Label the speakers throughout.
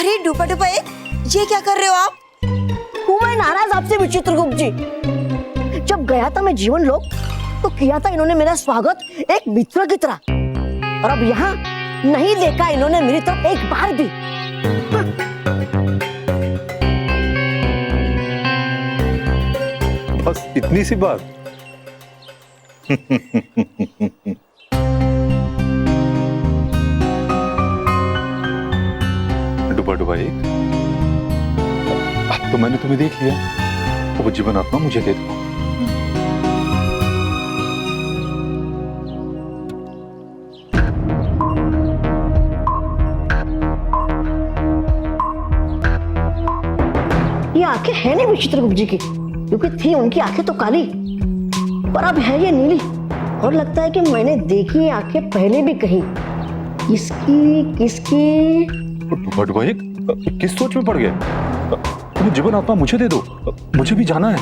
Speaker 1: अरे डूबा डूबा एक, ये क्या कर रहे हो आप?
Speaker 2: हूँ मैं नाराज आपसे विचित्रगुप्त जी। जब गया था मैं जीवन लोक तो किया था इन्होंने मेरा स्वागत एक मित्र की तरह, और अब यहाँ नहीं देखा इन्होंने मेरी तरफ एक बार भी।
Speaker 3: बस इतनी सी बात। डूबा डूबा एक, अब तो मैंने तुम्हें देख लिया, तो वो जीवन आत्मा मुझे दे दो।
Speaker 2: ये आंखें है नहीं विचित्रगुप्त जी की, क्योंकि थी उनकी आंखें तो काली, पर अब है ये नीली। और लगता है कि मैंने देखी ये आंखें पहले भी कहीं। किसकी किसकी?
Speaker 3: डूबा डूबा एक, किस सोच में पड़ गया? तुम्हें जीवन आत्मा मुझे दे दो, मुझे भी जाना है।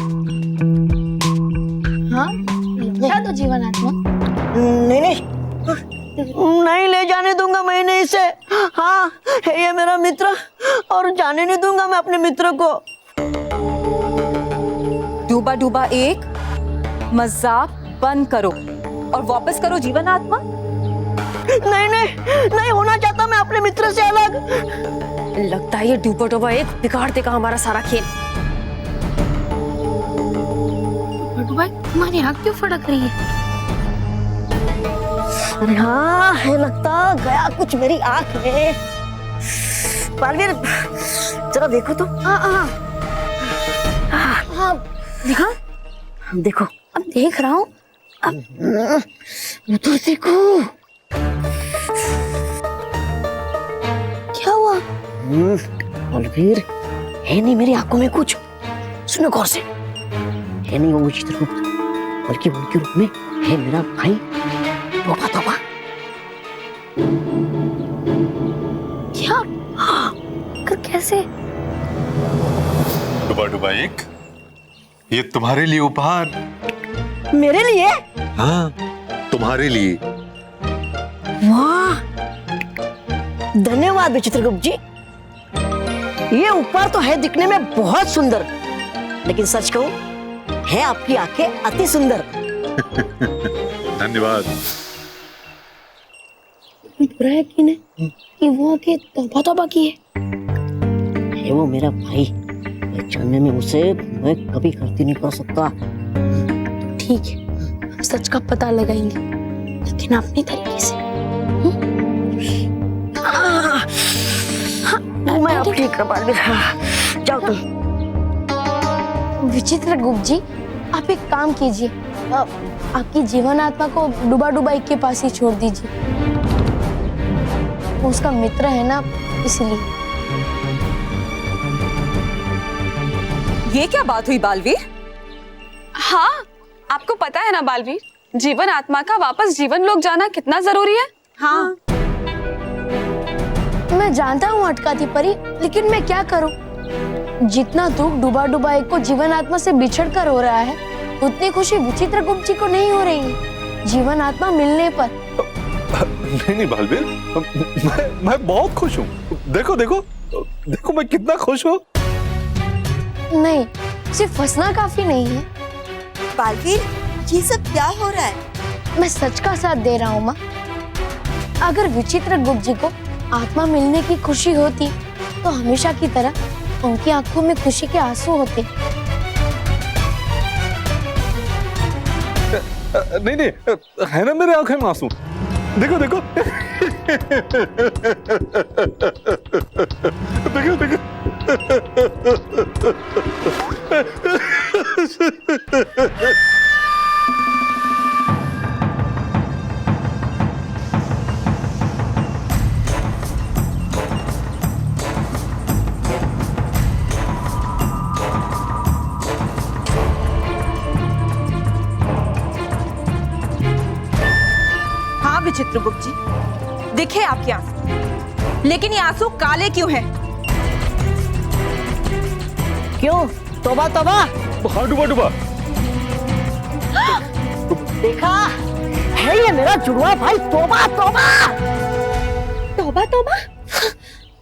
Speaker 4: हाँ, क्या दो जीवन आत्मा?
Speaker 2: नहीं नहीं नहीं, ले जाने दूंगा मैं नहीं इसे। हाँ, है ये मेरा मित्र, और जाने नहीं दूंगा मैं अपने मित्र को।
Speaker 1: डूबा डूबा एक, मजाक बंद करो और वापस करो जीवन आत्मा।
Speaker 2: नहीं नहीं नहीं, होना चाहता मैं अपने मित्र से अलग।
Speaker 1: लगता है ये डूबा डूबा एक बिगाड़ देगा हमारा सारा खेल।
Speaker 4: भाई तुम्हारी आँख क्यों फड़क रही है?
Speaker 2: अरे हाँ, है लगता गया कुछ मेरी आंख में। बालवीर जरा देखो तो।
Speaker 4: हाँ, दिखा।
Speaker 2: देखो,
Speaker 4: अब देख रहा हूँ।
Speaker 2: उधर देखो।
Speaker 4: क्या हुआ?
Speaker 2: बालवीर, है नहीं मेरी आंखों में कुछ। सुनो गौर से, है नहीं वो विचित्रगुप्त, बल्कि उनके रूप में है मेरा भाई तोबा तोबा।
Speaker 4: क्या? कर कैसे?
Speaker 3: डूबा डूबा एक, ये तुम्हारे लिए उपहार।
Speaker 2: मेरे लिए?
Speaker 3: हाँ, तुम्हारे लिए।
Speaker 2: वाह, धन्यवाद विचित्रगुप्त जी। ये उपहार तो है दिखने में बहुत सुंदर, लेकिन सच कहूं, है आपकी आंखें अति सुंदर।
Speaker 3: धन्यवाद।
Speaker 4: बुरा है कि नहीं कि वो आके तौबा तौबा की है
Speaker 2: वो मेरा भाई, पहचानने में उसे मैं कभी गलती नहीं कर सकता।
Speaker 4: ठीक है, हम सच का पता लगाएंगे, लेकिन अपनी तरीके से।
Speaker 2: मैं अब ठीक है बालवीर, जाओ तुम।
Speaker 4: विचित्रगुप्त जी, आप एक काम कीजिए, आपकी जीवन आत्मा को डूबा डूबा एक के पास ही छोड़ दीजिए। वो उसका मित्र है ना, इसलिए।
Speaker 1: ये क्या बात हुई बालवीर?
Speaker 5: हाँ, आपको पता है ना बालवीर, जीवन आत्मा का वापस जीवन लोक जाना कितना जरूरी है।
Speaker 1: हाँ,
Speaker 4: मैं जानता हूँ अटकाती परी, लेकिन मैं क्या करूँ? जितना दुख डूबा डूबा एक को जीवन आत्मा से बिछड़ कर हो रहा है, उतनी खुशी विचित्रगुप्त जी को नहीं हो रही है जीवन आत्मा मिलने पर।
Speaker 3: नहीं नहीं बालवीर, मैं बहुत खुश हूँ। देखो देखो देखो, मैं कितना खुश हूँ।
Speaker 4: नहीं, सिर्फ हंसना काफी नहीं है।
Speaker 1: बालवीर ये सब क्या हो रहा है?
Speaker 4: मैं सच का साथ दे रहा हूँ माँ। अगर विचित्रगुप्त जी को आत्मा मिलने की खुशी होती तो हमेशा की तरह उनकी आंखों में खुशी के आंसू होते।
Speaker 3: नहीं नहीं, है ना मेरे आंखें में आंसू। देखो देखो देखो देखो।
Speaker 1: हाँ विचित्रगुप्त जी, दिखे आपके आंसू, लेकिन ये आंसू काले क्यों हैं?
Speaker 2: क्यों? तोबा तोबा।
Speaker 3: हाँ डूबा डूबा।
Speaker 2: देखा, है ये मेरा जुड़वा भाई तोबा तोबा।
Speaker 4: तौबा तौबा,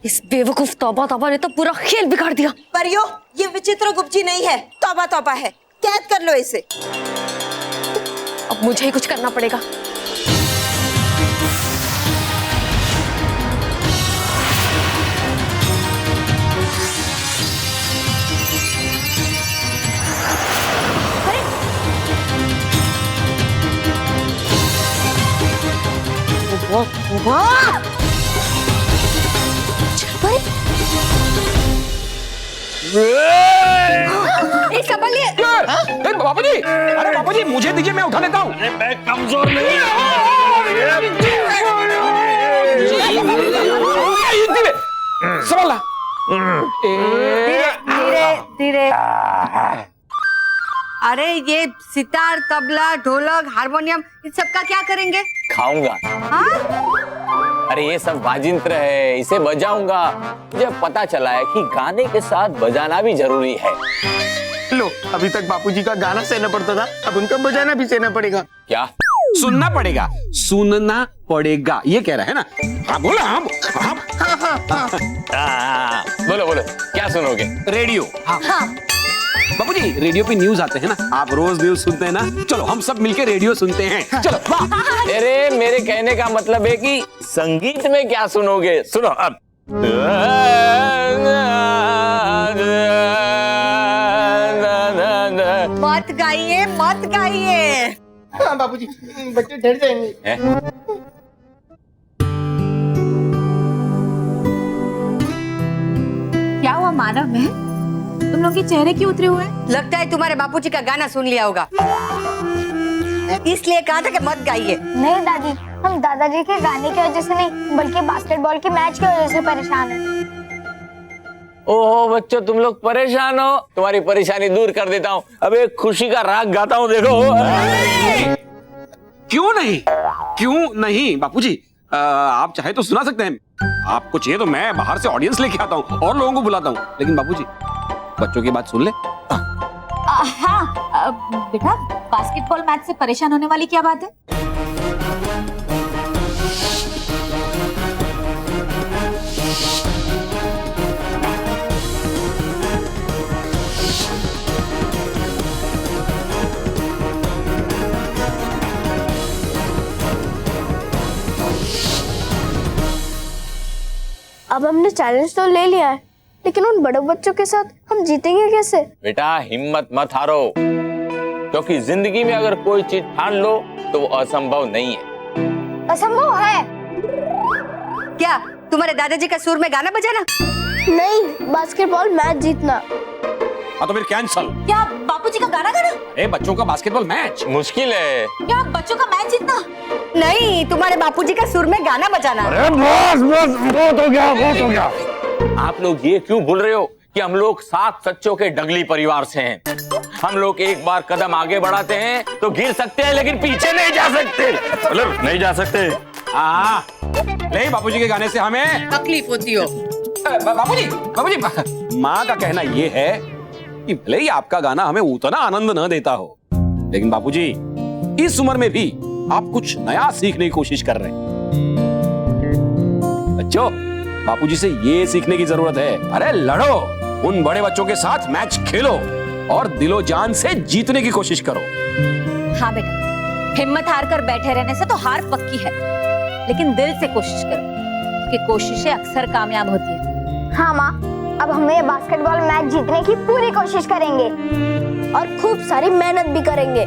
Speaker 1: इस बेवकूफ तौबा तौबा ने तो पूरा खेल बिगाड़ दिया।
Speaker 6: परियो, ये विचित्र गुप्तजी नहीं है, तौबा तौबा है। कैद कर लो इसे।
Speaker 1: अब मुझे ही कुछ करना पड़ेगा।
Speaker 7: बापू जी, अरे बापू जी मुझे दीजिए, मैं उठा लेता हूँ।
Speaker 3: मैं कमजोर नहीं
Speaker 7: संभालना।
Speaker 6: धीरे धीरे धीरे। अरे ये सितार, तबला, ढोलक, हारमोनियम, इन सब का क्या करेंगे?
Speaker 8: खाऊंगा। अरे ये सब वाजिंत्र है, इसे बजाऊंगा। मुझे पता चला है कि गाने के साथ बजाना भी जरूरी है।
Speaker 9: लो, अभी तक बापूजी का गाना सहना पड़ता था, अब उनका बजाना भी सहना पड़ेगा।
Speaker 8: क्या?
Speaker 7: सुनना पड़ेगा, सुनना पड़ेगा, ये कह रहा है ना। हाँ बोला, हाँ
Speaker 8: बोलो बोलो, क्या सुनोगे?
Speaker 7: रेडियो। हाँ। बापू जी रेडियो पे न्यूज आते हैं ना, आप रोज न्यूज सुनते हैं ना, चलो हम सब मिलके रेडियो सुनते हैं। चलो वाह।
Speaker 8: अरे मेरे कहने का मतलब है कि संगीत में क्या सुनोगे? सुनो अब।
Speaker 6: मत गाइए, मत गाइए।
Speaker 9: हाँ बापूजी, बच्चे डर जाएंगे।
Speaker 6: क्या हुआ मानव में? तुम लोग के चेहरे क्यों उतरे हुए? लगता है तुम्हारे बापूजी का गाना सुन लिया होगा, इसलिए कहा था कि मत गाइए।
Speaker 4: नहीं दादी, हम दादाजी के गाने की वजह से नहीं बल्कि बास्केटबॉल के मैच की वजह से परेशान हैं।
Speaker 8: ओहो बच्चों, तुम लोग परेशान हो, तुम्हारी परेशानी दूर कर देता हूँ। अब एक खुशी का राग गाता हूँ, देखो।
Speaker 7: क्यों नहीं, क्यों नहीं बापूजी, आप चाहे तो सुना सकते हैं। आपको चाहिए तो मैं बाहर से ऑडियंस लेके आता हूँ और लोगों को बुलाता हूँ, लेकिन बापूजी बच्चों की बात सुन ले।
Speaker 10: हाँ बेटा, बास्केटबॉल मैच से परेशान होने वाली क्या बात है?
Speaker 4: अब हमने चैलेंज तो ले लिया है, लेकिन उन बड़े बच्चों के साथ हम जीतेंगे कैसे?
Speaker 8: बेटा हिम्मत मत हारो, क्योंकि जिंदगी में अगर कोई चीज ठान लो तो वो असंभव नहीं है।
Speaker 4: असंभव है
Speaker 6: क्या तुम्हारे दादाजी का सुर में गाना बजाना?
Speaker 4: नहीं, बास्केटबॉल मैच जीतना।
Speaker 7: हाँ तो फिर कैंसल।
Speaker 10: क्या बापूजी का गाना गाना?
Speaker 7: ए बच्चों का बास्केटबॉल मैच
Speaker 8: मुश्किल है।
Speaker 10: क्या बच्चों का मैच जीतना?
Speaker 6: नहीं, तुम्हारे बापूजी का सुर में गाना बजाना।
Speaker 3: अरे बस बस, बहुत हो गया, बहुत हो गया।
Speaker 8: आप लोग ये क्यों भूल रहे हो कि हम लोग 7 सच्चों के डगली परिवार से हैं। हम लोग एक बार कदम आगे बढ़ाते हैं तो गिर सकते हैं, लेकिन पीछे नहीं जा सकते।
Speaker 3: मतलब नहीं जा सकते।
Speaker 7: हाँ, नहीं बापूजी के गाने से हमें
Speaker 6: तकलीफ होती हो।
Speaker 7: बापूजी माँ का कहना ये है कि भले ही आपका गाना हमें उतना आनंद न देता हो, लेकिन बापूजी इस उम्र में भी आप कुछ नया सीखने की कोशिश कर रहे हैं। बच्चों, बापूजी से ये सीखने की जरूरत है। अरे लड़ो, उन बड़े बच्चों के साथ मैच खेलो और दिलो जान से जीतने की कोशिश करो।
Speaker 10: हाँ बेटा, हिम्मत हार कर बैठे रहने से तो हार पक्की है, लेकिन दिल से कोशिश करो, क्योंकि कोशिशें अक्सर कामयाब होती है।
Speaker 4: हाँ माँ, अब हमें बास्केटबॉल मैच जीतने की पूरी कोशिश करेंगे और खूब सारी मेहनत भी करेंगे।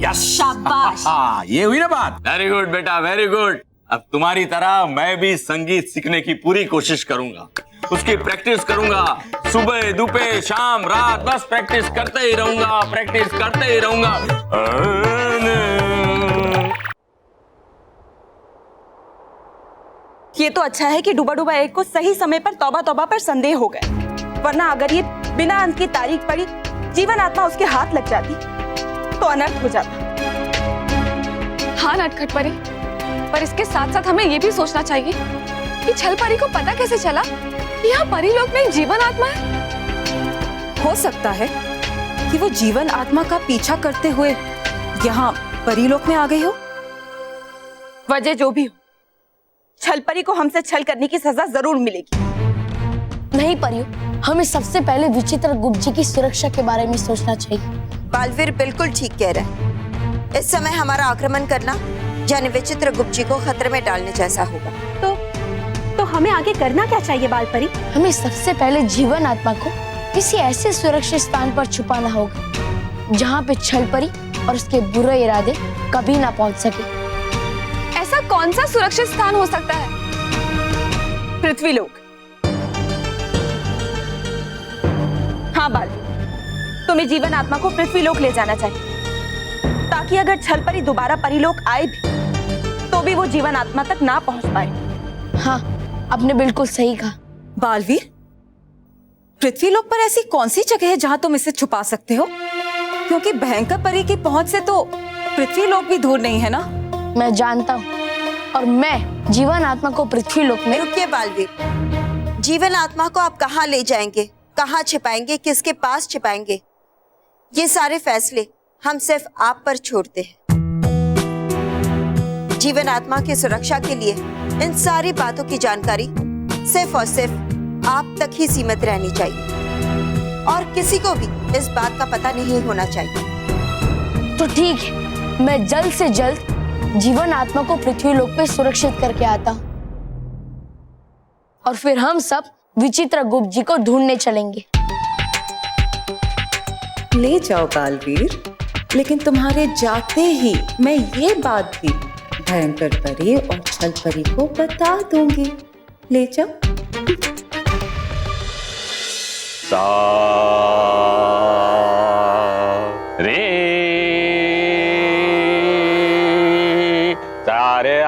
Speaker 7: यस,
Speaker 10: शाबाश।
Speaker 7: हाँ ये हुई ना बात।
Speaker 8: वेरी गुड बेटा, वेरी गुड। अब तुम्हारी तरह मैं भी संगीत सीखने की पूरी कोशिश करूंगा, उसकी प्रैक्टिस करूंगा, सुबह दोपहर शाम रात, बस प्रैक्टिस करते ही रहूंगा, प्रैक्टिस करते ही रहूंगा।
Speaker 5: ये तो अच्छा है कि डूबा डूबा एक को सही समय पर तौबा तौबा पर संदेह हो गया, वरना अगर ये बिना अंत की तारीख पड़ी जीवन आत्मा उसके हाथ लग जाती तो अनर्थ हो जाता। हाँ नटखट परी, पर इसके साथ साथ हमें ये भी सोचना चाहिए कि छल परी को पता कैसे चला कि यहाँ परीलोक में एक जीवन आत्मा है।
Speaker 1: हो सकता है कि वो जीवन आत्मा का पीछा करते हुए यहाँ परीलोक में आ गई हो। वजह जो भी हो,
Speaker 5: छल परी को हमसे छल करने की सजा जरूर मिलेगी।
Speaker 4: नहीं परियों, हमें सबसे पहले विचित्र गुप्त जी की सुरक्षा के बारे में सोचना चाहिए।
Speaker 11: बालवीर बिल्कुल ठीक कह रहा है। इस समय हमारा आक्रमण करना यानी विचित्र गुप्त जी को खतरे में डालने जैसा होगा।
Speaker 5: तो हमें आगे करना क्या चाहिए बाल परी?
Speaker 4: हमें सबसे पहले जीवन आत्मा को किसी ऐसे सुरक्षित स्थान पर छुपाना होगा जहाँ पे छल परी और उसके बुरे इरादे कभी ना पहुंच सके।
Speaker 5: ऐसा कौन सा सुरक्षित स्थान हो सकता है? पृथ्वीलोक। हाँ बाल, तुम्हें जीवन आत्मा को पृथ्वीलोक ले जाना चाहिए ताकि अगर छल परी दोबारा परिलोक आए भी तो भी वो जीवन आत्मा तक ना पहुंच पाए।
Speaker 4: हाँ, आपने बिल्कुल सही कहा।
Speaker 1: बालवीर, पृथ्वीलोक पर ऐसी कौन सी जगह है जहां तुम इसे छुपा सकते हो? क्योंकि भयंकर परी की पहुंच से तो पृथ्वीलोक भी दूर नहीं है ना?
Speaker 4: मैं जानता हूँ और मैं जीवन आत्मा को पृथ्वीलोक में।
Speaker 11: रुकिए बालवीर, जीवन आत्मा को आप कहाँ ले जाएंगे, कहाँ छिपाएंगे, किसके पास छिपाएंगे, ये सारे फैसले हम सिर्फ आप पर छोड़ते हैं। जीवन आत्मा की सुरक्षा के लिए इन सारी बातों की जानकारी सिर्फ और सिर्फ आप तक ही सीमित रहनी चाहिए और किसी को भी इस बात का पता नहीं होना चाहिए।
Speaker 4: तो ठीक है, मैं जल्द से जल्द जीवन आत्मा को पृथ्वीलोक पे सुरक्षित करके आता हूँ और फिर हम सब विचित्र गुप्त जी को ढूंढने चलेंगे।
Speaker 1: ले जाओ बालवीर, लेकिन तुम्हारे जाते ही मैं ये बात भी भयंकर परी और छल परी को बता दूंगी। ले जाओ।
Speaker 8: सा रे सारे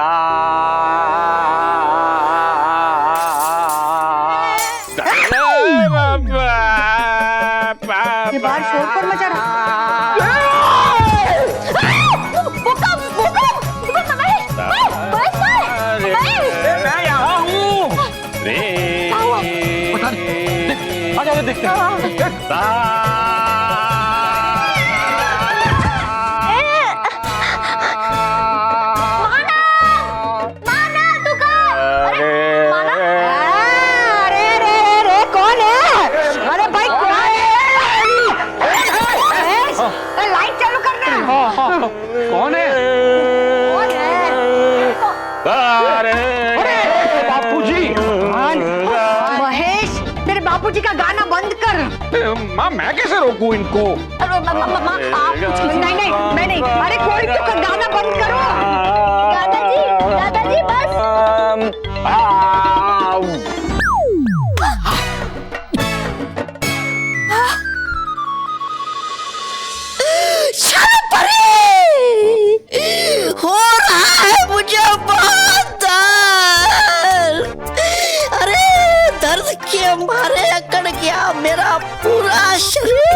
Speaker 2: बाहर शोर पर मचा रहा।
Speaker 8: देखते हैं।
Speaker 2: कौन है? अरे भाई कौन है? लाइट चालू करना।
Speaker 7: कौन है?
Speaker 2: कौन है?
Speaker 7: बापूजी।
Speaker 2: महेश, मेरे बापूजी का गाना बंद कर।
Speaker 7: माँ, मैं कैसे रोकूं इनको?
Speaker 2: नहीं नहीं, मैं नहीं। अरे कोई तो गाना बंद करो। दादाजी बस।
Speaker 11: हो रहा है मुझे बहुत दर्द। अरे दर्द के मारे अकड़ गया मेरा पूरा शरीर।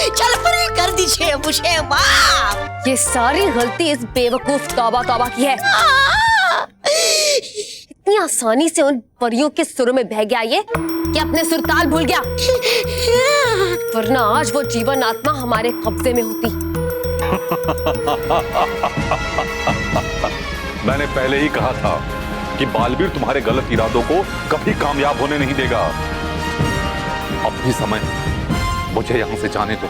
Speaker 11: चल परे, कर दीजिए मुझे माफ।
Speaker 10: ये सारी गलती इस बेवकूफ तौबा तौबा की है। इतनी आसानी से उन परियों के सुरों में बह गया ये कि अपने सुरताल भूल गया, वरना आज वो जीवन आत्मा हमारे कब्जे में होती।
Speaker 3: मैंने पहले ही कहा था कि बालवीर तुम्हारे गलत इरादों को कभी कामयाब होने नहीं देगा। अब भी समय, मुझे यहां से जाने दो।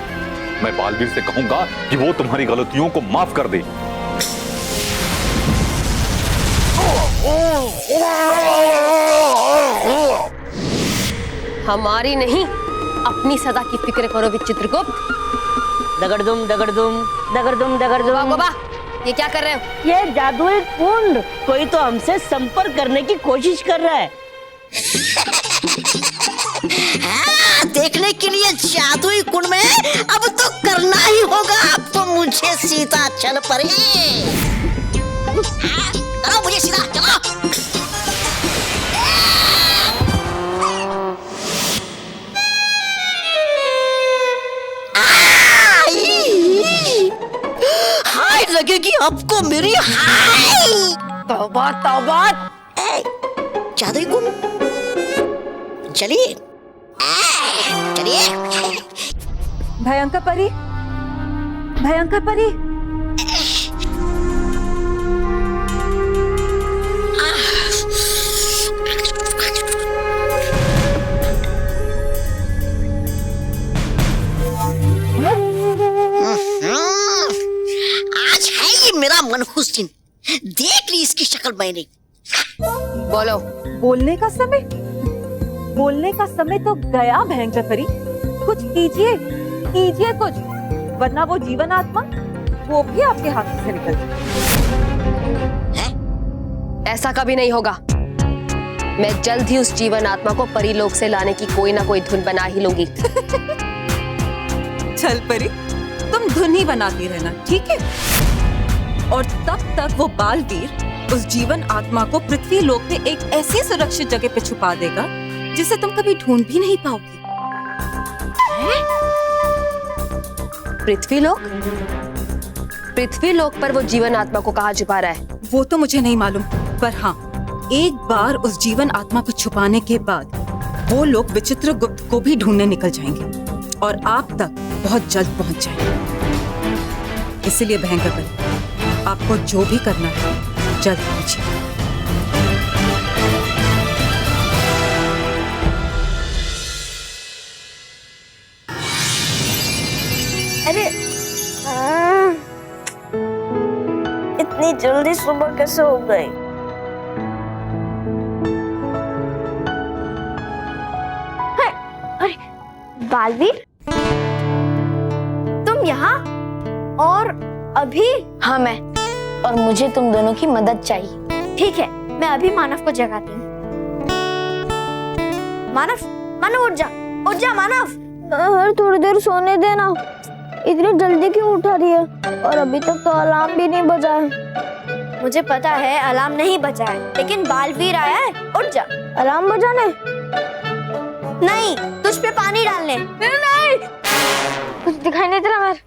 Speaker 3: मैं बालवीर से कहूंगा कि वो तुम्हारी गलतियों को माफ कर दे।
Speaker 10: हमारी नहीं, अपनी सजा की फिक्र करो विचित्रगुप्त।
Speaker 2: दगड़दुम दगड़दुम दगड़दुम दगड़दुम।
Speaker 10: बाबा, ये क्या कर रहे हो?
Speaker 2: ये जादुई कुंड, कोई तो हमसे संपर्क करने की कोशिश कर रहा है।
Speaker 11: देखने के लिए जादुई कुंड में अब तो करना ही होगा। अब तो मुझे सीधा चल पड़े। चलो मुझे सीधा चलो। हाय लगेगी आपको मेरी हाय।
Speaker 2: तौबा तौबा।
Speaker 11: जादुई कुंड, चलिए चलिए।
Speaker 1: भयंकर परी, भयंकर परी।
Speaker 2: मेरा मनहूस दिन, देख ली इसकी शक्ल मैंने।
Speaker 10: बोलो।
Speaker 1: बोलने का समय तो गया भयंकर परी। कुछ कीजिए कुछ, वरना वो जीवन आत्मा वो भी आपके हाथ से निकल जाए।
Speaker 10: ऐसा कभी नहीं होगा। मैं जल्द ही उस जीवन आत्मा को परीलोक से लाने की कोई ना कोई धुन बना ही लूंगी।
Speaker 1: चल परी, तुम धुन ही बनाती रहना, ठीक है? और तब तक वो बालवीर उस जीवन आत्मा को पृथ्वी लोक में एक ऐसी सुरक्षित जगह पे छुपा देगा जिसे तुम कभी ढूंढ भी नहीं पाओगी।
Speaker 10: पृथ्वी लोक पर वो जीवन आत्मा को कहाँ छुपा रहा है?
Speaker 1: वो तो मुझे नहीं मालूम, पर हाँ, एक बार उस जीवन आत्मा को छुपाने के बाद वो लोग विचित्र गुप्त को भी ढूंढने निकल जाएंगे और आप तक बहुत जल्द पहुंच जाएंगे। इसलिए भयंकर परी, आपको जो भी करना है जल्द कीजिए।
Speaker 2: अरे इतनी जल्दी सुबह कैसे हो गई?
Speaker 4: अरे बालवीर, तुम यहाँ और अभी? हाँ मैं, और मुझे तुम दोनों की मदद चाहिए। ठीक है, मैं अभी मानव को जगाती हूँ। मानव उठ जा मानव।
Speaker 12: थोड़ी देर सोने देना, इतनी जल्दी क्यों उठा रही है? और अभी तक तो अलार्म भी नहीं बजा है।
Speaker 4: मुझे पता है अलार्म नहीं बजा है, लेकिन बालवीर आया है, उठ जा।
Speaker 12: अलार्म बजाने?
Speaker 4: नहीं, तुझ पे पानी डालने। नहीं, कुछ दिखाई नहीं दे रहा। मेरे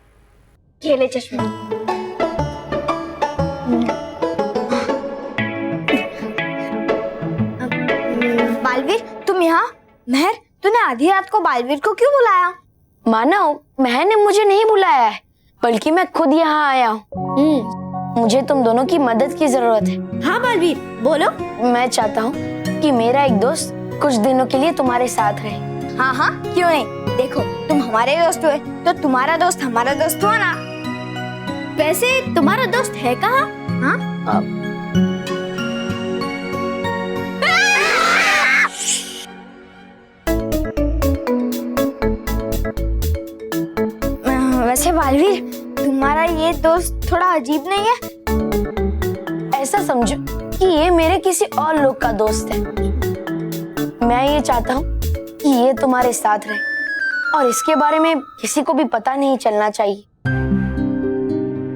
Speaker 4: खेले चश्मा। बालवीर, तुम यहाँ? महर, तूने आधी रात को बालवीर को क्यों बुलाया? मानव, महर ने मुझे नहीं बुलाया है, बल्कि मैं खुद यहाँ आया हूँ। मुझे तुम दोनों की मदद की जरूरत है। हाँ बालवीर, बोलो। मैं चाहता हूँ कि मेरा एक दोस्त कुछ दिनों के लिए तुम्हारे साथ रहे। हाँ हाँ, क्यों नहीं। देखो, तुम हमारे दोस्त हुए तो तुम्हारा दोस्त हमारा दोस्त हुआ ना। वैसे तुम्हारा दोस्त है कहाँ? हाँ? वैसे बालवीर, तुम्हारा ये दोस्त थोड़ा अजीब नहीं है? ऐसा समझो कि ये मेरे किसी और लोग का दोस्त है। मैं ये चाहता हूँ कि ये तुम्हारे साथ रहे और इसके बारे में किसी को भी पता नहीं चलना चाहिए,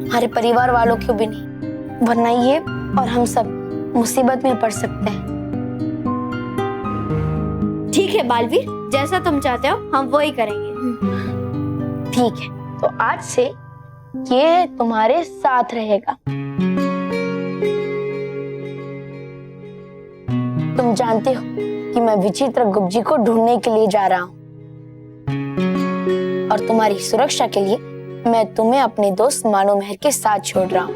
Speaker 4: हमारे परिवार वालों को भी नहीं, वरना ये और हम सब मुसीबत में पड़ सकते हैं। ठीक है बालवीर, जैसा तुम चाहते हो हम वो ही करेंगे। ठीक है, तो आज से ये तुम्हारे साथ रहेगा। तुम जानते हो कि मैं विचित्र गुप्त जी को ढूंढने के लिए जा रहा हूँ और तुम्हारी सुरक्षा के लिए मैं तुम्हें अपने दोस्त मानो महर के साथ छोड़ रहा हूँ,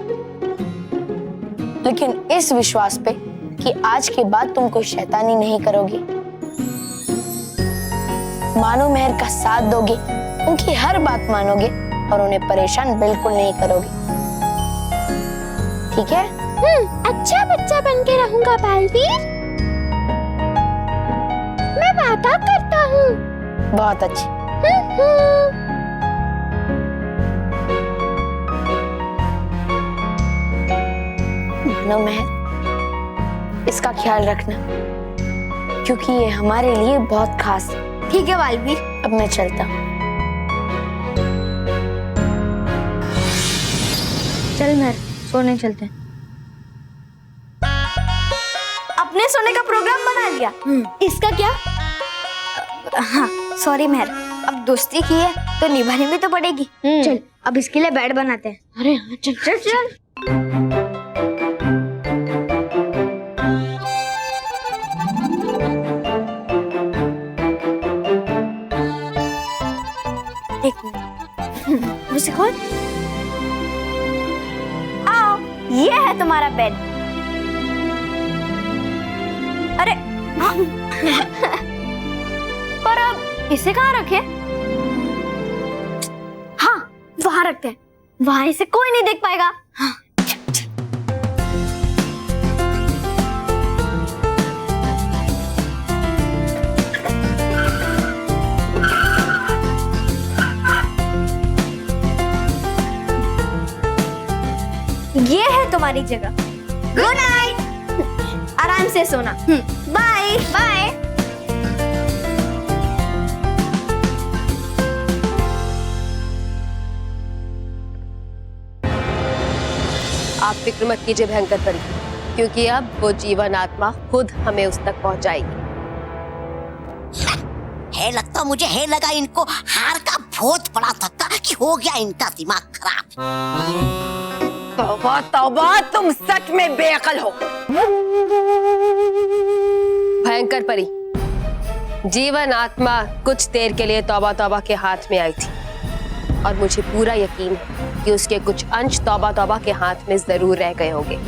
Speaker 4: लेकिन इस विश्वास पे कि आज के बाद तुम कोई शैतानी नहीं करोगे, मानो महर का साथ दोगे, उनकी हर बात मानोगे और उन्हें परेशान बिल्कुल नहीं करोगे। ठीक है? अच्छा बच्चा बन के रहूंगा बालवीर। मैं वादा करता हूँ। बहुत अच्छी। मानो महर, इसका ख्याल रखना, क्योंकि ये हमारे लिए बहुत खास है। ठीक है बालवीर, अब मैं चलता हूँ। चल महर, सोने चलते हैं। अपने सोने का प्रोग्राम बना लिया। इसका क्या? हाँ सॉरी महर, अब दोस्ती की है तो निभानी भी तो पड़ेगी। चल अब इसके लिए बेड बनाते हैं। अरे हाँ, चल चल चल। एक मिनट, मुझे खोल। आओ, ये है तुम्हारा बेड। अरे पर अब इसे कहाँ रखे? हाँ, वहां रखते हैं, वहां इसे कोई नहीं देख पाएगा। हाँ।
Speaker 12: ये है तुम्हारी जगह। गुड नाइट, आराम से सोना। Bye bye.
Speaker 10: आप फिक्र मत कीजिए भयंकर परी, क्योंकि अब वो जीवन आत्मा खुद हमें उस तक पहुंचाएगी।
Speaker 2: है लगता मुझे, है लगा इनको हार का भूत पड़ा था कि हो गया इनका दिमाग खराब।
Speaker 6: तौबा तौबा, तुम सच में बेअकल हो।
Speaker 10: भयंकर परी, जीवन आत्मा कुछ देर के लिए तौबा तौबा के हाथ में आई थी और मुझे पूरा यकीन है कि उसके कुछ अंश तौबा तौबा के हाथ में जरूर रह गए होंगे।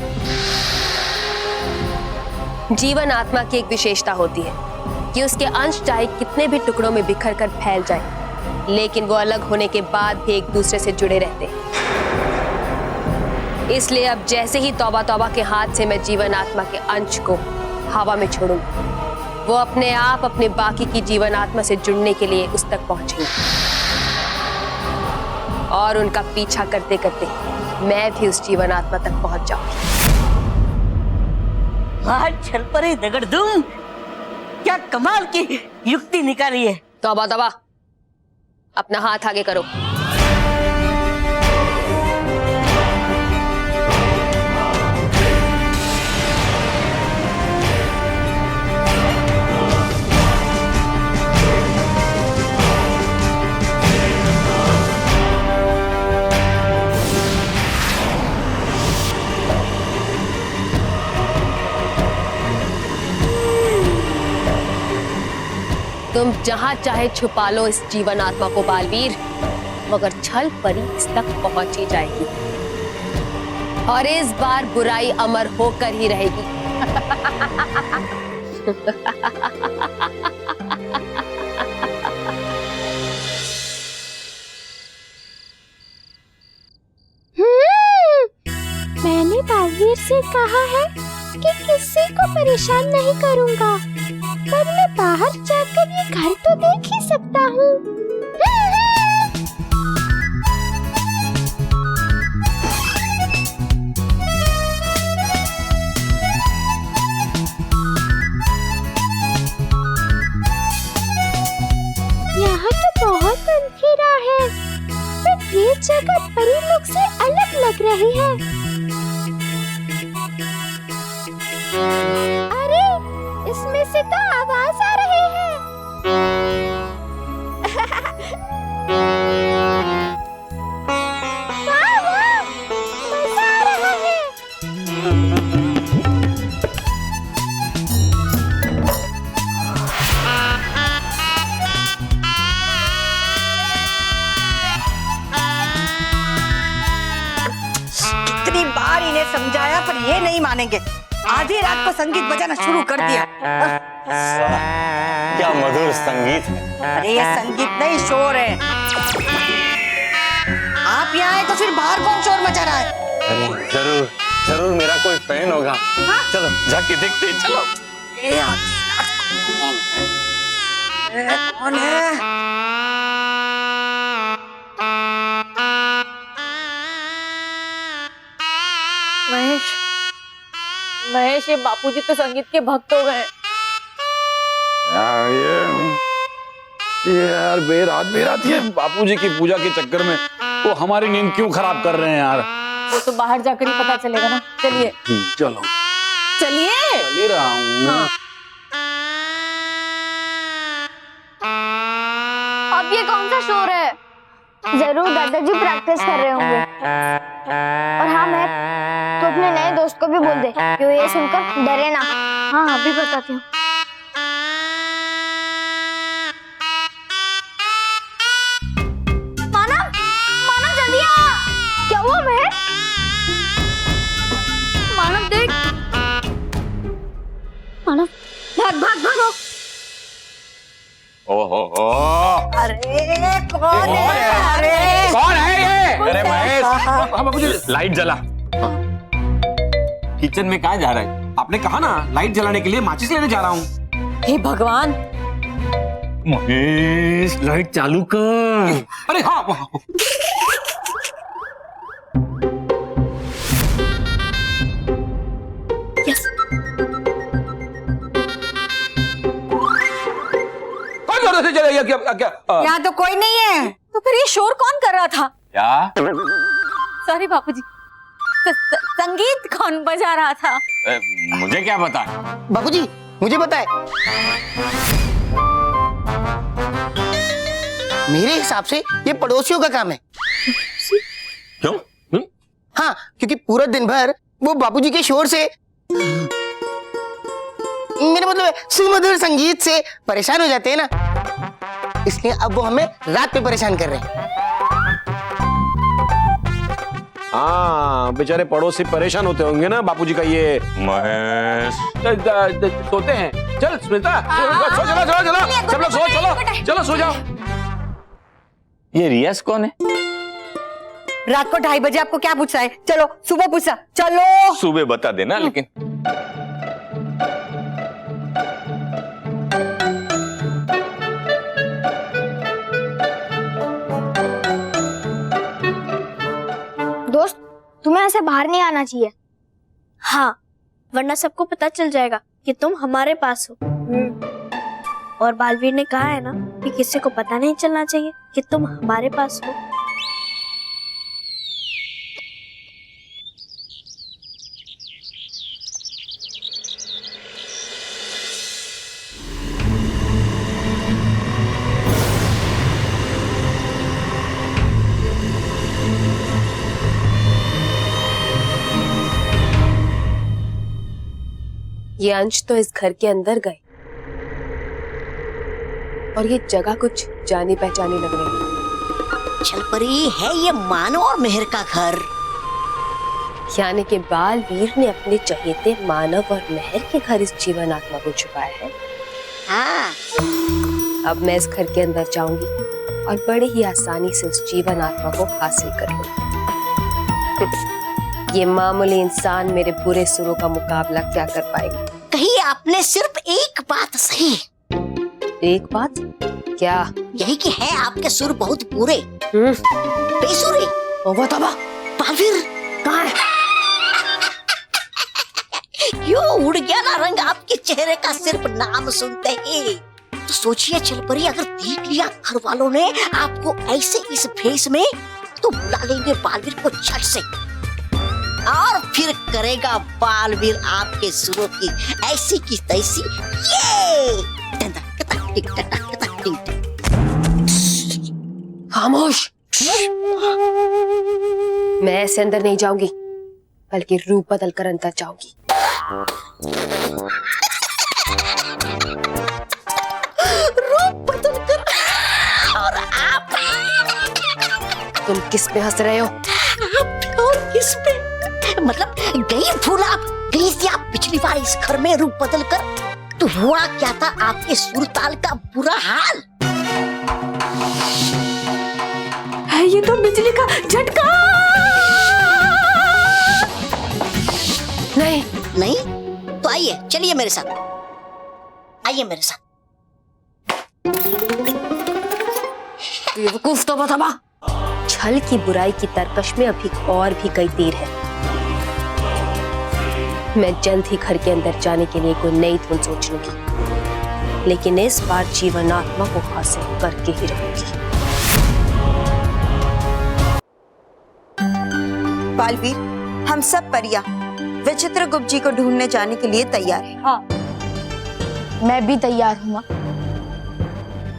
Speaker 10: जीवन आत्मा की एक विशेषता होती है कि उसके अंश चाहे कितने भी टुकड़ों में बिखर कर फैल जाए, लेकिन वो अलग होने के बाद भी एक दूसरे से जुड़े रहते हैं। इसलिए अब जैसे ही तौबा तौबा के हाथ से मैं जीवन आत्मा के अंश को हवा में छोड़ूंगी, वो अपने आप अपने बाकी की जीवन आत्मा से जुड़ने के लिए उस तक पहुंचेंगे और उनका पीछा करते करते मैं भी उस जीवन आत्मा तक पहुंच जाऊंगी।
Speaker 2: हाँ चल परे दगड़दुम, क्या कमाल की युक्ति निकाली है।
Speaker 10: तौबा तौबा, अपना हाथ आगे करो। तुम जहां चाहे छुपा लो इस जीवन आत्मा को बालवीर, मगर छल परी इस तक पहुंच ही जाएगी और इस बार बुराई अमर होकर ही रहेगी।
Speaker 12: मैंने बालवीर से कहा है कि किसी को परेशान नहीं करूंगा, पर मैं बाहर जाकर ये घर तो देख ही सकता हूँ। यहाँ तो बहुत अंधेरा है, पर ये जगह परी लोग से अलग लग रही है। अरे, इसमें से तो आवाज आ रही है। वाह वाह, मजा आ रहा है।
Speaker 6: कितनी बार इन्हें समझाया पर ये नहीं मानेंगे। आधी रात को संगीत बजाना शुरू कर दिया।
Speaker 8: क्या मधुर संगीत है।
Speaker 6: अरे ये संगीत नहीं, शोर है। आप यहाँ आए तो फिर बाहर कौन शोर मचा रहा है?
Speaker 8: अरे जरूर जरूर मेरा कोई फैन होगा। चलो जाके देखते हैं, चलो।
Speaker 6: कौन है?
Speaker 12: महेश, महेश, ये बापूजी तो संगीत के भक्त हो गए।
Speaker 7: यार बेरात ये बापूजी की पूजा के चक्कर में वो हमारी नींद क्यों खराब कर रहे हैं यार।
Speaker 12: वो तो बाहर जाकर ही पता चलेगा ना। चलिए
Speaker 7: चलो,
Speaker 12: चलिए।
Speaker 7: चल ही रहा हूँ।
Speaker 12: हाँ। अब ये कौन सा शोर है? जरूर दादाजी प्रैक्टिस कर रहे होंगे। और हाँ महक, तो अपने नए दोस्त को भी बोल दे कि वो ये सुनकर डरे ना। हाँ अभी बताती हूँ। मानव, मानव जल्दी आ। क्या हुआ महक? मानव देख। मानव भाग भाग भागो।
Speaker 8: ओहो,
Speaker 6: अरे कौन है? अरे
Speaker 7: कौन है ये?
Speaker 8: अरे महेश, लाइट जला। किचन में कहाँ जा रहा है?
Speaker 7: आपने कहा ना लाइट जलाने के लिए माचिस लेने जा रहा हूँ।
Speaker 6: हे भगवान,
Speaker 8: महेश लाइट चालू कर।
Speaker 7: अरे हाँ, बताइए क्या क्या
Speaker 6: यहाँ तो कोई नहीं है।
Speaker 5: तो फिर ये शोर कौन कर रहा था?
Speaker 8: क्या?
Speaker 5: सॉरी बापूजी, संगीत कौन बजा रहा था?
Speaker 8: मुझे क्या पता?
Speaker 9: बापूजी मुझे पता है, मेरे हिसाब से ये पड़ोसियों का काम है।
Speaker 8: क्यों?
Speaker 9: हाँ, क्योंकि पूरा दिन भर वो बापूजी के शोर से, मेरा मतलब सुमधुर संगीत से परेशान हो जाते हैं ना, इसलिए अब वो हमें रात में परेशान कर रहे हैं।
Speaker 7: हाँ, बेचारे पड़ोसी परेशान होते होंगे ना बापूजी का ये।
Speaker 8: महेश
Speaker 7: सोते हैं। चल स्मिता, सो चलो चलो चलो, सब लोग सो, चलो चलो सो जाओ।
Speaker 8: ये रियाज कौन है?
Speaker 6: रात को 2:30 बजे आपको क्या पूछा है? चलो सुबह पूछा, चलो।
Speaker 8: सुबह बता देना लेकिन।
Speaker 12: दोस्त, तुम्हें ऐसे बाहर नहीं आना चाहिए। हाँ, वरना सबको पता चल जाएगा कि तुम हमारे पास हो। और बालवीर ने कहा है ना कि किसी को पता नहीं चलना चाहिए कि तुम हमारे पास हो।
Speaker 10: ये अंश तो इस घर के अंदर गए और ये जगह कुछ जानी पहचानी लग रही है।
Speaker 2: छलपरी है ये मानव और मेहर का घर।
Speaker 10: यानी कि बालवीर ने अपने चहेते मानव और मेहर के घर इस जीवन आत्मा को छुपाया है।
Speaker 2: हाँ,
Speaker 10: अब मैं इस घर के अंदर जाऊंगी और बड़े ही आसानी से उस जीवन आत्मा को हासिल कर लूंगी। ये मामूली इंसान मेरे बुरे सुरों का मुकाबला क्या कर पाएगा?
Speaker 2: कही आपने सिर्फ एक बात सही।
Speaker 10: एक बात? क्या?
Speaker 2: यही कि है आपके सुर बहुत बुरे, बेसुरे। बालवीर कहाँ है? क्यों उड़ गया ना रंग आपके चेहरे का सिर्फ नाम सुनते ही। तो सोचिए छलपरी, अगर देख लिया घर वालों ने आपको ऐसे इस भेष में, तो बुला लेंगे बालवीर को झट से, और फिर करेगा बालवीर आपके सुरों की ऐसी की तैसी। ये
Speaker 10: खामोश। मैं ऐसे अंदर नहीं जाऊंगी, बल्कि रूप बदल कर अंदर जाऊंगी।
Speaker 2: रूप बदल कर? और आप?
Speaker 10: तुम किस पे हंस रहे हो?
Speaker 2: और किस पे? मतलब गई भूल आप, गई थी आप पिछली बार इस घर में रूप बदल कर, तो हुआ क्या था आपके सुर ताल का बुरा हाल।
Speaker 5: ये तो बिजली का झटका।
Speaker 10: नहीं
Speaker 2: नहीं तो आइए, चलिए मेरे साथ, आइए मेरे साथ।
Speaker 10: बेवकूफ तो बतावा। छल की बुराई की तरकश में अभी और भी कई तीर है। मैं जल्द ही घर के अंदर जाने के लिए कोई नई धुन सोच लूंगी, लेकिन इस बार जीवन आत्मा को हासिल करके ही रहूंगी।
Speaker 11: बालवीर, हम सब परियां विचित्रगुप्त जी को ढूंढने जाने के लिए तैयार हैं।
Speaker 4: हाँ, मैं भी तैयार हूँ माँ।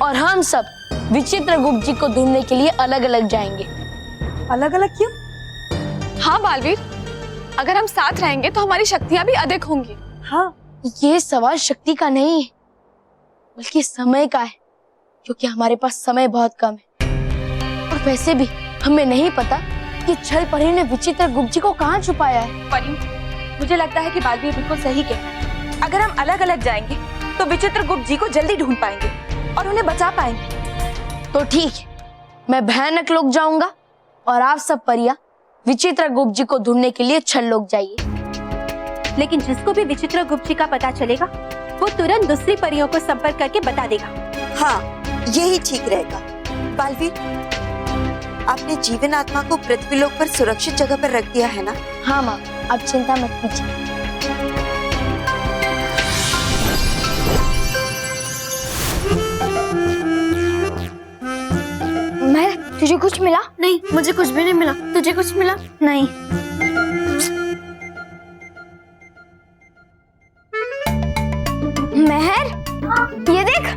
Speaker 4: और हम सब विचित्रगुप्त जी को ढूंढने के लिए अलग अलग जाएंगे।
Speaker 5: अलग अलग क्यों?
Speaker 13: हाँ बालवीर, अगर हम साथ रहेंगे तो हमारी शक्तियां भी अधिक होंगी।
Speaker 4: हाँ, ये सवाल शक्ति का नहीं है, बल्कि समय का है, क्योंकि हमारे पास समय बहुत कम है। और वैसे भी हमें नहीं पता कि छल परी ने विचित्रगुप्त जी को कहाँ छुपाया है।
Speaker 5: परी, मुझे लगता है कि बालवीर बिल्कुल सही कहता। अगर हम अलग अलग जाएंगे तो विचित्रगुप्त जी को जल्दी ढूंढ पाएंगे और उन्हें बचा पाएंगे।
Speaker 4: तो ठीक है, मैं भयानक लोग जाऊंगा और आप सब परियां विचित्रगुप्त जी को ढूंढने के लिए छल लोग जाइए।
Speaker 5: लेकिन जिसको भी विचित्रगुप्त जी का पता चलेगा, वो तुरंत दूसरी परियों को संपर्क करके बता देगा।
Speaker 11: हाँ, यही ठीक रहेगा। बालवीर, आपने जीवन आत्मा को पृथ्वीलोक पर सुरक्षित जगह पर रख दिया है ना?
Speaker 4: हाँ माँ, अब चिंता मत कीजिए।
Speaker 12: तुझे कुछ मिला? नहीं, मुझे कुछ भी नहीं मिला। तुझे कुछ मिला? नहीं। मेहर, ये देख।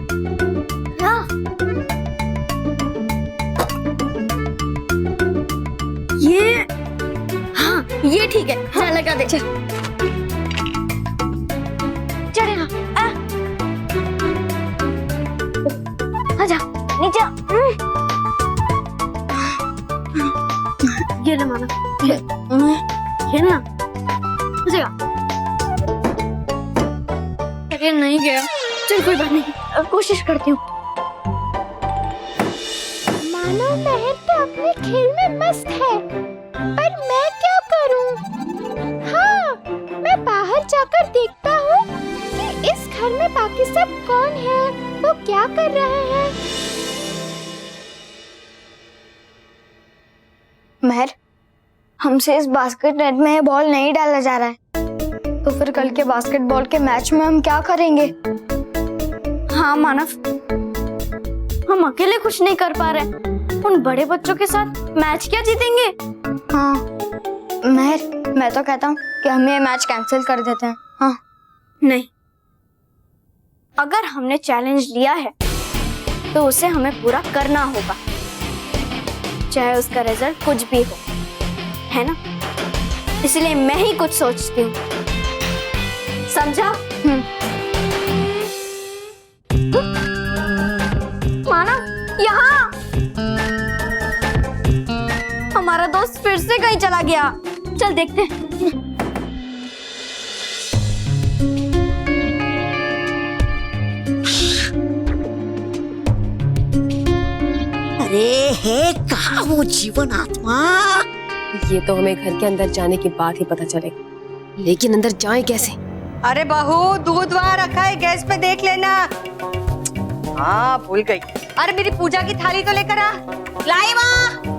Speaker 12: हाँ। ये ठीक है। हाँ, लगा दे। चल यहाँ। आजा, नीचे आ। ये ले माना, ये ना हो जाएगा। अरे नहीं गया। चल कोई बात नहीं, कोशिश करती हूँ।
Speaker 14: मानो मेहर तो अपने खेल में मस्त है, पर मैं क्या करूं? हाँ, मैं बाहर जाकर देखता हूँ कि इस घर में बाकी सब कौन है, वो क्या कर रहे हैं।
Speaker 12: मेहर, हमसे इस बास्केट नेट में ये बॉल नहीं डाला जा रहा है, तो फिर कल के बास्केटबॉल के मैच में हम क्या करेंगे? हाँ मानव, हम अकेले कुछ नहीं कर पा रहे, उन बड़े बच्चों के साथ मैच क्या जीतेंगे? हाँ मेहर, मैं तो कहता हूँ कि हम ये मैच कैंसिल कर देते हैं। हाँ नहीं, अगर हमने चैलेंज लिया है तो उसे हमें पूरा करना होगा, चाहे उसका रिजल्ट कुछ भी हो, है ना? इसलिए मैं ही कुछ सोचती हूँ, समझा? माना, यहाँ हमारा दोस्त फिर से कहीं चला गया। चल देखते हैं।
Speaker 2: अरे है कहाँ वो जीवन आत्मा?
Speaker 10: ये तो हमें घर के अंदर जाने के बाद ही पता चलेगा, लेकिन अंदर जाएं कैसे?
Speaker 6: अरे बहू, दूध वहाँ रखा है, गैस पे देख लेना। हाँ भूल गई। अरे मेरी पूजा की थाली तो लेकर आ। लाई माँ।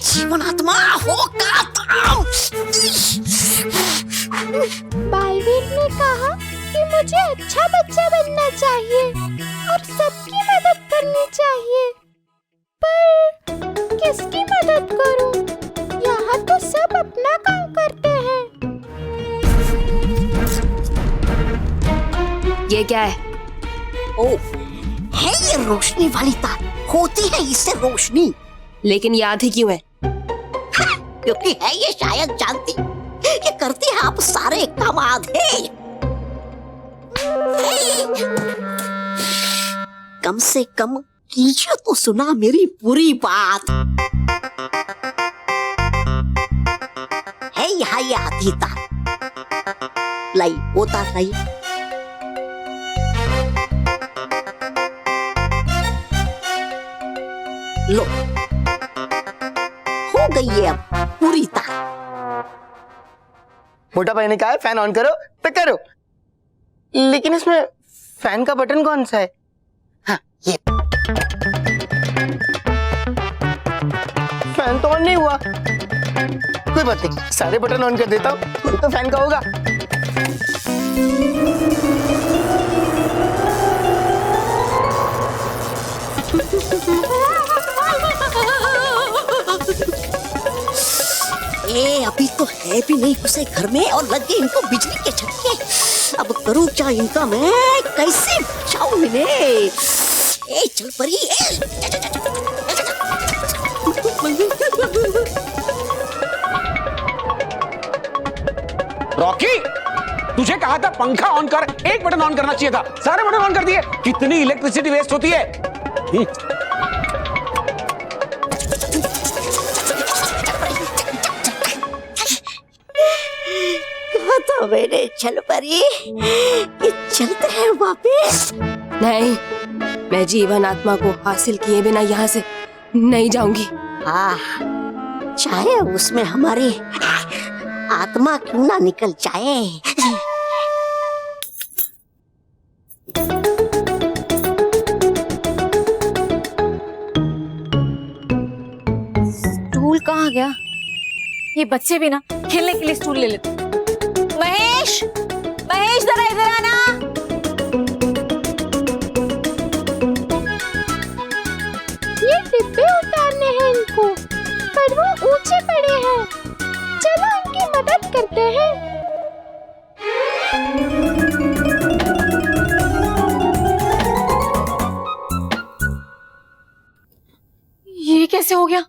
Speaker 2: जीवन आत्मा हो का
Speaker 14: बालवीर ने कहा कि मुझे अच्छा बच्चा बनना चाहिए और सबकी मदद करनी चाहिए, पर किसकी मदद करूं? यहाँ तो सब अपना काम करते हैं।
Speaker 10: ये क्या है?
Speaker 2: ओ, है ये रोशनी वाली तार, होती है इससे रोशनी।
Speaker 10: लेकिन ये आधी क्यों है?
Speaker 2: क्योंकि है ये शायद जानती, ये करती है आप सारे काम आधे। कम से कम कीजिए तो सुना मेरी पूरी बात। है यहाँ ये आधी तार, लाई वो तार लाई। लो, हो गई है अब पूरी तार।
Speaker 9: मोटा भाई ने कहा है फैन ऑन करो तो करो, लेकिन इसमें फैन का बटन कौन सा है? हाँ ये फैन तो ऑन नहीं हुआ। कोई बात नहीं, सारे बटन ऑन कर देता हूँ तो फैन का होगा।
Speaker 2: ए, अभी तो है भी नहीं घुसे घर में और लग गए इनको बिजली के झटके। अब करूँ क्या इनका मैं, कैसे बचाऊं इन्हें? ए चल परी,
Speaker 7: रॉकी, तुझे कहा था पंखा ऑन कर, एक बटन ऑन करना चाहिए था, सारे बटन ऑन कर दिए। कितनी इलेक्ट्रिसिटी वेस्ट होती है।
Speaker 2: तो मैंने चल परी, ये चलते हैं वापिस।
Speaker 10: नहीं, मैं जीवन आत्मा को हासिल किए बिना यहाँ से नहीं जाऊंगी।
Speaker 2: हाँ, चाहे उसमें हमारी आत्मा क्यों ना निकल जाए।
Speaker 4: राहुल कहाँ गया?
Speaker 15: ये बच्चे भी ना खेलने के लिए स्टूल ले लेते। महेश, महेश जरा इधर आना।
Speaker 14: ये डिब्बे उतारने हैं इनको, पर वो ऊंचे पड़े हैं। चलो इनकी मदद करते हैं।
Speaker 15: ये कैसे हो गया?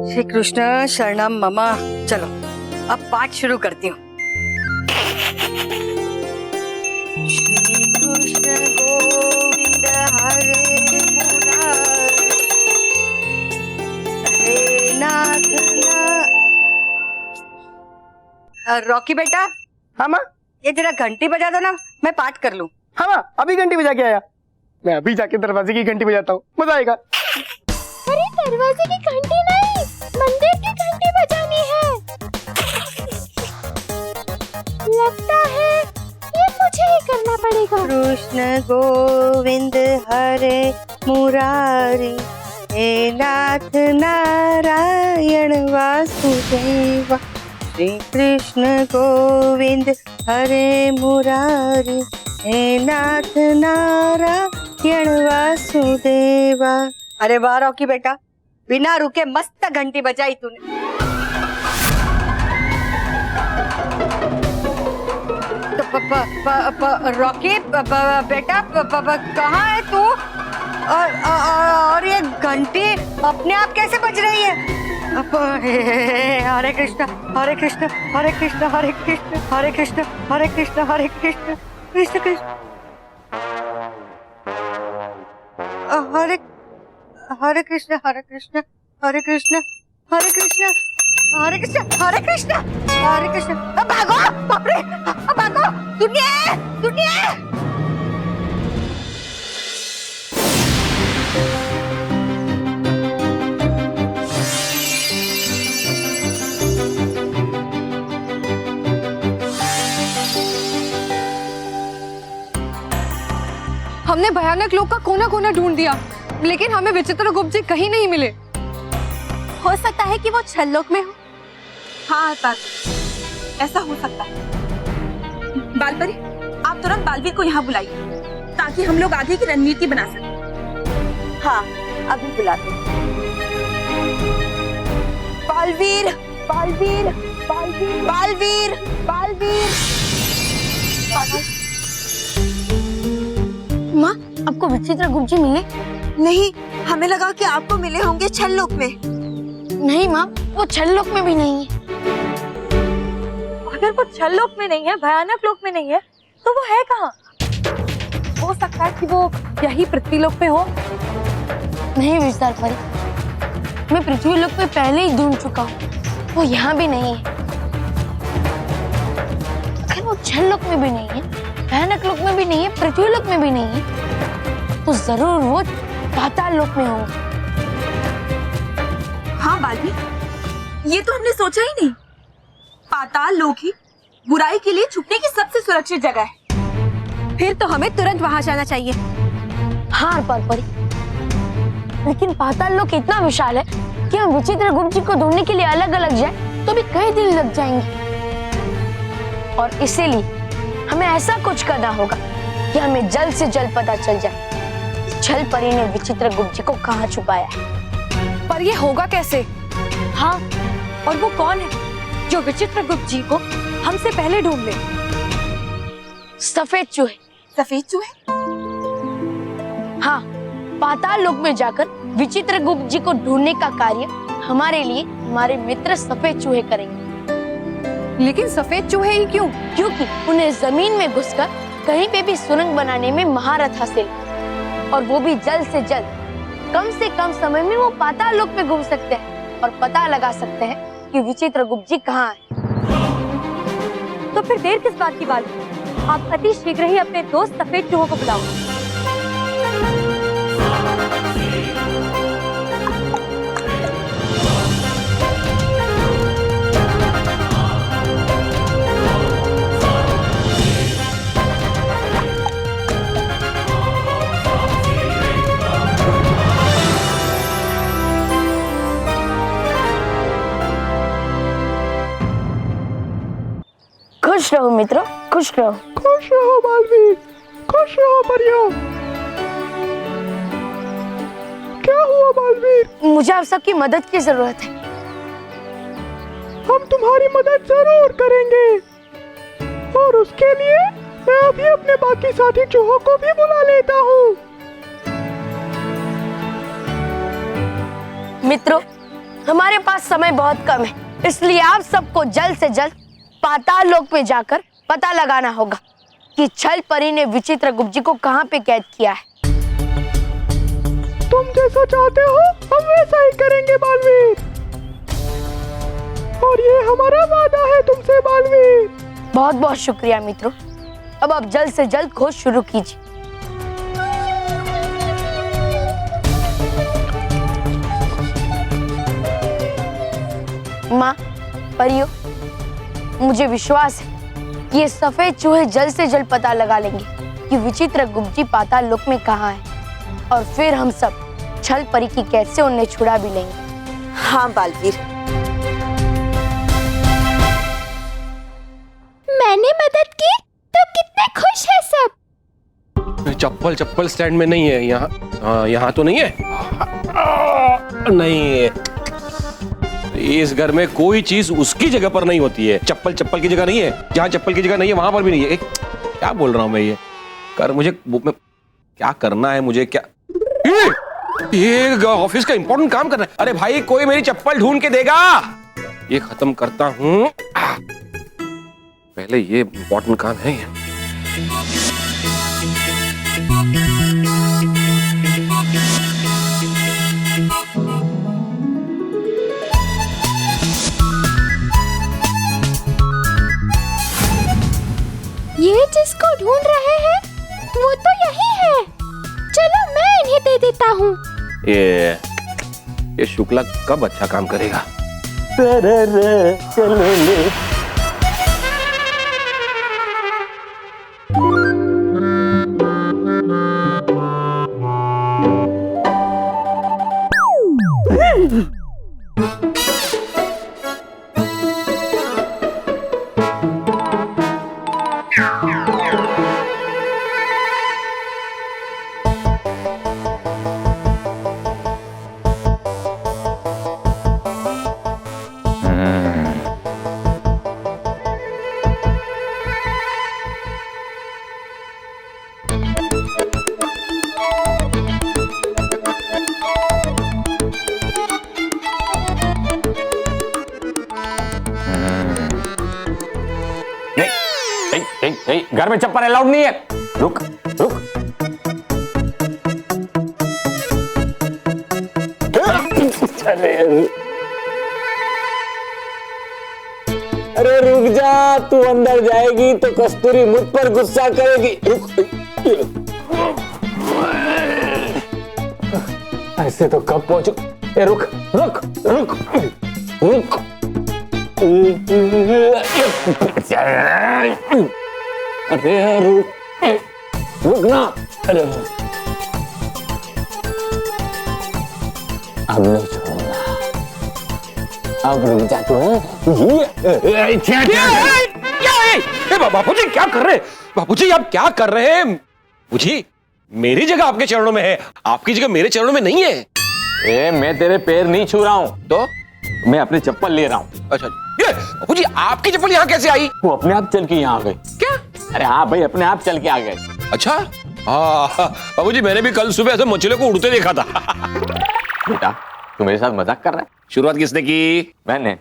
Speaker 6: श्री कृष्ण शरणम मम। चलो अब पाठ शुरू करती हूँ। श्री कृष्ण गोविंद हरे मुरारी, हरे नाथ रॉकी बेटा।
Speaker 9: हाँ माँ।
Speaker 6: ये जरा घंटी बजा दो ना, मैं पाठ कर लूं।
Speaker 9: हाँ माँ, अभी घंटी बजा के आया। मैं अभी जाके दरवाजे की घंटी बजाता हूँ, मजा आएगा।
Speaker 14: अरे दरवाजे की घंटी नहीं, मंदिर की घंटी बजानी है। लगता है ये मुझे ही करना पड़ेगा।
Speaker 6: कृष्ण गोविंद हरे मुरारी, हे नाथ नारायण वासुदेवा। श्री कृष्ण गोविंद हरे मुरारी, हे नाथ नारायण वासुदेवा। अरे वाह रॉकी बेटा, बिना रुके मस्त घंटी बजाई तूने। रॉकी बेटा कहाँ है तू? और ये घंटी अपने आप कैसे बज रही है? हरे कृष्ण हरे कृष्ण हरे कृष्ण हरे कृष्ण हरे कृष्ण हरे कृष्ण हरे कृष्ण कृष्ण कृष्ण हरे हरे कृष्ण हरे कृष्ण हरे कृष्ण हरे कृष्ण हरे कृष्ण हरे कृष्ण हरे कृष्ण। भागो, बाप रे, भागो, दुनिया दुनिया।
Speaker 13: हमने भयानक लोक का कोना कोना ढूंढ दिया, लेकिन हमें विचित्र गुप्त जी कहीं नहीं मिले।
Speaker 5: हो सकता है कि वो छल्लोक में हो। हाँ ऐसा हो सकता है। बालपरी, आप तुरंत बालवीर को यहाँ बुलाइए ताकि हम लोग आगे की रणनीति बना सकें।
Speaker 11: हाँ अभी बुलाते। बालवीर बालवीर बालवीर बालवीर बालवीर।
Speaker 4: माँ, आपको विचित्र गुप्त जी मिले?
Speaker 11: नहीं, हमें लगा कि आपको मिले होंगे छल्लोक में।
Speaker 4: नहीं माँ, वो छल्लोक में भी नहीं है।
Speaker 5: अगर वो छल्लोक में नहीं है, भयानक लोक में नहीं है, तो वो है कहाँ? हो सकता है कि वो यही पृथ्वीलोक पे हो।
Speaker 4: नहीं विस्तार परी, मैं पृथ्वीलोक पे पहले ही ढूंढ चुका हूँ, वो यहाँ भी नहीं है। अगर वो छल्लोक में भी नहीं है, भयानक लोक में भी नहीं है, पृथ्वीलोक में भी नहीं है, तो जरूर वो पाताल लोक में होंगे।
Speaker 5: हाँ बालवीर, ये तो हमने सोचा ही नहीं। पाताल लोक ही बुराई के लिए छुपने की सबसे सुरक्षित जगह है। फिर तो हमें तुरंत वहां जाना चाहिए।
Speaker 4: हाँ परपरी, लेकिन पाताल लोक इतना विशाल है कि हम विचित्र गुप्त जी को ढूंढने के लिए अलग अलग जाए तो भी कई दिन लग जाएंगे। और इसीलिए हमें ऐसा कुछ करना होगा कि हमें जल्द से जल्द पता चल जाए छल परी ने विचित्र गुप्त जी को कहाँ छुपाया है।
Speaker 13: पर ये होगा कैसे?
Speaker 15: हाँ, और वो कौन है जो विचित्र गुप्त जी को हमसे पहले ढूंढ ले?
Speaker 4: सफेद चूहे।
Speaker 5: सफेद चूहे?
Speaker 4: हाँ, पाताल लोक में जाकर विचित्र गुप्त जी को ढूंढने का कार्य हमारे लिए हमारे मित्र सफेद चूहे करेंगे।
Speaker 13: लेकिन सफेद चूहे ही क्यों?
Speaker 4: क्योंकि उन्हें जमीन में घुसकर कहीं पे भी सुरंग बनाने में महारत हासिल है, और वो भी जल्द से जल्द। कम से कम समय में वो पाताल लोक में घूम सकते हैं और पता लगा सकते हैं कि विचित्र गुप्त जी कहाँ है।
Speaker 15: तो फिर देर किस बात की बात? आप अति शीघ्र ही अपने दोस्त सफेद चूहों को बुलाओ।
Speaker 4: खुश रहो मित्रों, खुश रहो।
Speaker 6: खुश रहो बालवीर, खुश रहो परियों। क्या हुआ बालवीर?
Speaker 4: मुझे आप सबकी मदद की जरूरत है।
Speaker 6: हम तुम्हारी मदद जरूर करेंगे और उसके लिए मैं अभी अपने बाकी साथी चूहों को भी बुला लेता हूँ।
Speaker 4: मित्रों, हमारे पास समय बहुत कम है, इसलिए आप सबको जल्द से जल्द पाताल लोक में जाकर पता लगाना होगा कि छल परी ने विचित्र गुप्त जी को कहाँ पे कैद किया है।
Speaker 6: तुम जैसा चाहते हो हम वैसा ही करेंगे बालवीर, और ये हमारा वादा है तुमसे बालवीर।
Speaker 4: बहुत बहुत शुक्रिया मित्रों। अब आप जल्द से जल्द खोज शुरू कीजिए। माँ, परियों, मुझे विश्वास है कि ये सफेद चूहे जल्द से जल्द पता लगा लेंगे कि विचित्र गुप्त जी पाताल लोक में कहाँ है, और फिर हम सब छल परी की कैद से उन्हें छुड़ा भी लेंगे।
Speaker 11: हाँ बालवीर,
Speaker 14: मैंने मदद की तो कितने खुश है सब।
Speaker 7: चप्पल चप्पल स्टैंड में नहीं है। यहाँ यहाँ तो नहीं है। नहीं, इस घर में कोई चीज उसकी जगह पर नहीं होती है। चप्पल चप्पल की जगह नहीं है, जहाँ चप्पल की जगह नहीं है वहां पर भी नहीं है। क्या बोल रहा हूँ मैं? ये कर मुझे क्या करना है? मुझे क्या ये ऑफिस का इंपॉर्टेंट काम करना है। अरे भाई, कोई मेरी चप्पल ढूंढ के देगा? ये खत्म करता हूँ, पहले ये इंपॉर्टेंट काम है।
Speaker 14: ये जिसको ढूंढ रहे हैं वो तो यही है। चलो मैं इन्हें दे देता हूँ।
Speaker 7: ये शुक्ला कब अच्छा काम करेगा? नहीं, घर में चप्पल अलाउड नहीं है। रुक रुक,
Speaker 8: अरे रुक जा, तू अंदर जाएगी तो कस्तूरी मुझ पर गुस्सा करेगी। रुक, ऐसे तो कब पहुंचू? रुक रुक रुक रुक, अरे रुक ना। अरे अब नहीं छोड़ूंगा, अब रुक जा तू।
Speaker 7: बापूजी क्या कर रहे हैं? बापूजी आप क्या कर रहे हैं? बापूजी, मेरी जगह आपके चरणों में है, आपकी जगह मेरे चरणों में नहीं है।
Speaker 8: मैं तेरे पैर नहीं छू रहा हूँ, तो मैं अपनी चप्पल ले रहा हूँ।
Speaker 7: अच्छा, ये बापूजी आपकी चप्पल यहाँ कैसे आई?
Speaker 8: वो अपने आप चल के यहाँ आ गई।
Speaker 7: क्या?
Speaker 8: अरे हाँ भाई, अपने आप चल के आ गए।
Speaker 7: अच्छा, हाँ बाबूजी, मैंने भी कल सुबह ऐसे मछली को उड़ते देखा था।
Speaker 8: बेटा, तू मेरे साथ मजाक कर रहा है?
Speaker 7: शुरुआत किसने की?
Speaker 8: मैंने।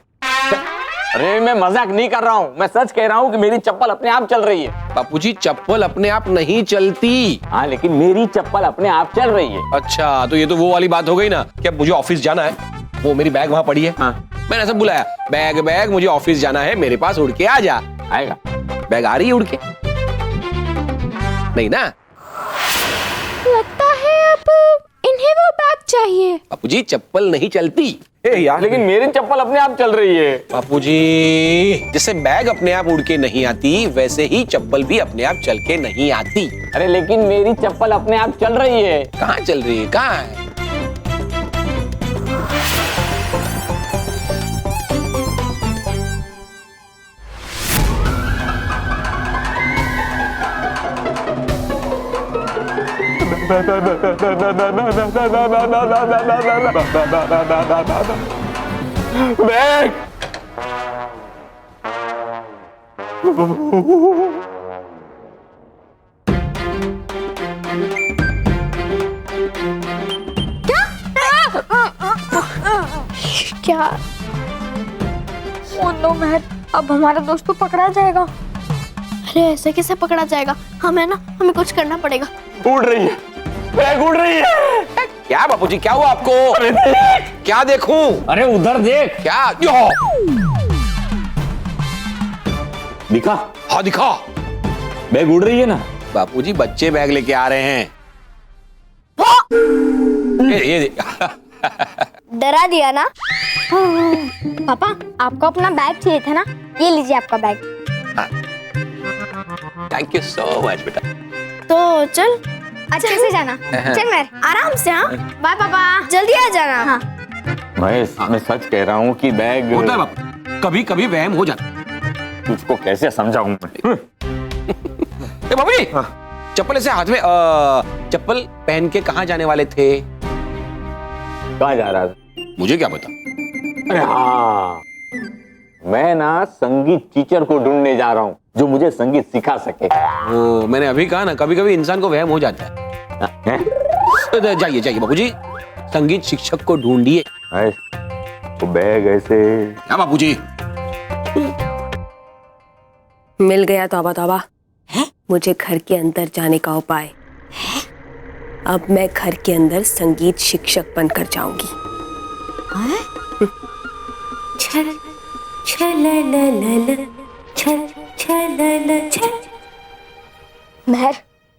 Speaker 8: अरे मैं मजाक नहीं कर रहा हूँ, मैं सच कह रहा हूँ कि मेरी चप्पल अपने आप चल रही है।
Speaker 7: बापूजी, चप्पल अपने आप नहीं चलती।
Speaker 8: हाँ, लेकिन मेरी चप्पल अपने आप चल रही है।
Speaker 7: अच्छा, तो ये तो वो वाली बात हो गई ना कि अब मुझे ऑफिस जाना है। वो मेरी बैग वहां पड़ी है।
Speaker 8: हाँ।
Speaker 7: मैंने ऐसा बुलाया, बैग बैग मुझे ऑफिस जाना है, मेरे पास उड़ के आ जा।
Speaker 8: आएगा?
Speaker 7: बैग आ रही है उड़ के? नहीं ना?
Speaker 14: लगता है अब इन्हें वो बैग चाहिए।
Speaker 7: बापूजी, चप्पल नहीं चलती।
Speaker 8: यार, लेकिन मेरी चप्पल अपने आप चल रही है।
Speaker 7: बापूजी, जैसे बैग अपने आप उड़ के नहीं आती, वैसे ही चप्पल भी अपने आप चल के नहीं आती।
Speaker 8: अरे लेकिन मेरी चप्पल अपने आप चल रही है।
Speaker 7: कहाँ चल रही है? कहाँ है?
Speaker 8: बैग।
Speaker 12: क्या? ओ नो महर, अब हमारा दोस्त तो पकड़ा जाएगा। अरे ऐसे कैसे पकड़ा जाएगा? हमें ना, हमें कुछ करना पड़ेगा।
Speaker 8: उड़ रही है, बैग उड़ रही है।
Speaker 7: क्या बापूजी, क्या हुआ आपको?
Speaker 8: अरे देख।
Speaker 7: क्या देखूं?
Speaker 8: अरे उधर देख।
Speaker 7: क्या?
Speaker 8: दिखा?
Speaker 7: हाँ दिखा।
Speaker 8: बैग उड़ रही है ना।
Speaker 7: बापूजी बच्चे बैग लेके आ रहे हैं। ये
Speaker 12: डरा दिया ना? पापा, आपको अपना बैग चाहिए था ना? ये लीजिए आपका bag.
Speaker 7: Thank you so much बेटा।
Speaker 12: तो चल, अच्छे से जाना। चल मैं आराम से। हाँ, बाय पापा, जल्दी आ जाना। हाँ।
Speaker 8: मैं सच कह रहा हूँ कि बैग
Speaker 7: होता है बापू, कभी कभी वहम हो जाता है।
Speaker 8: तुझको कैसे समझाऊं मैं?
Speaker 7: बाबूजी, चप्पल से हाथ में चप्पल पहन के कहाँ जाने वाले थे?
Speaker 8: कहाँ जा रहा था?
Speaker 7: मुझे क्या पता।
Speaker 8: अरे हाँ, मैं ना संगीत टीचर को ढूंढने जा रहा हूँ जो मुझे संगीत सिखा सके।
Speaker 7: ओ, मैंने अभी कहा ना, कभी कभी इंसान को वहम हो जाता है। जाइए जाइए बाबूजी, संगीत शिक्षक को ढूंढिए।
Speaker 8: तो बैग ऐसे।
Speaker 7: क्या बाबूजी?
Speaker 10: मिल गया तौबा तौबा। मुझे घर के अंदर जाने का उपाय। अब मैं घर के अंदर संगीत शिक्षक बनकर जाऊंगी।
Speaker 12: महर,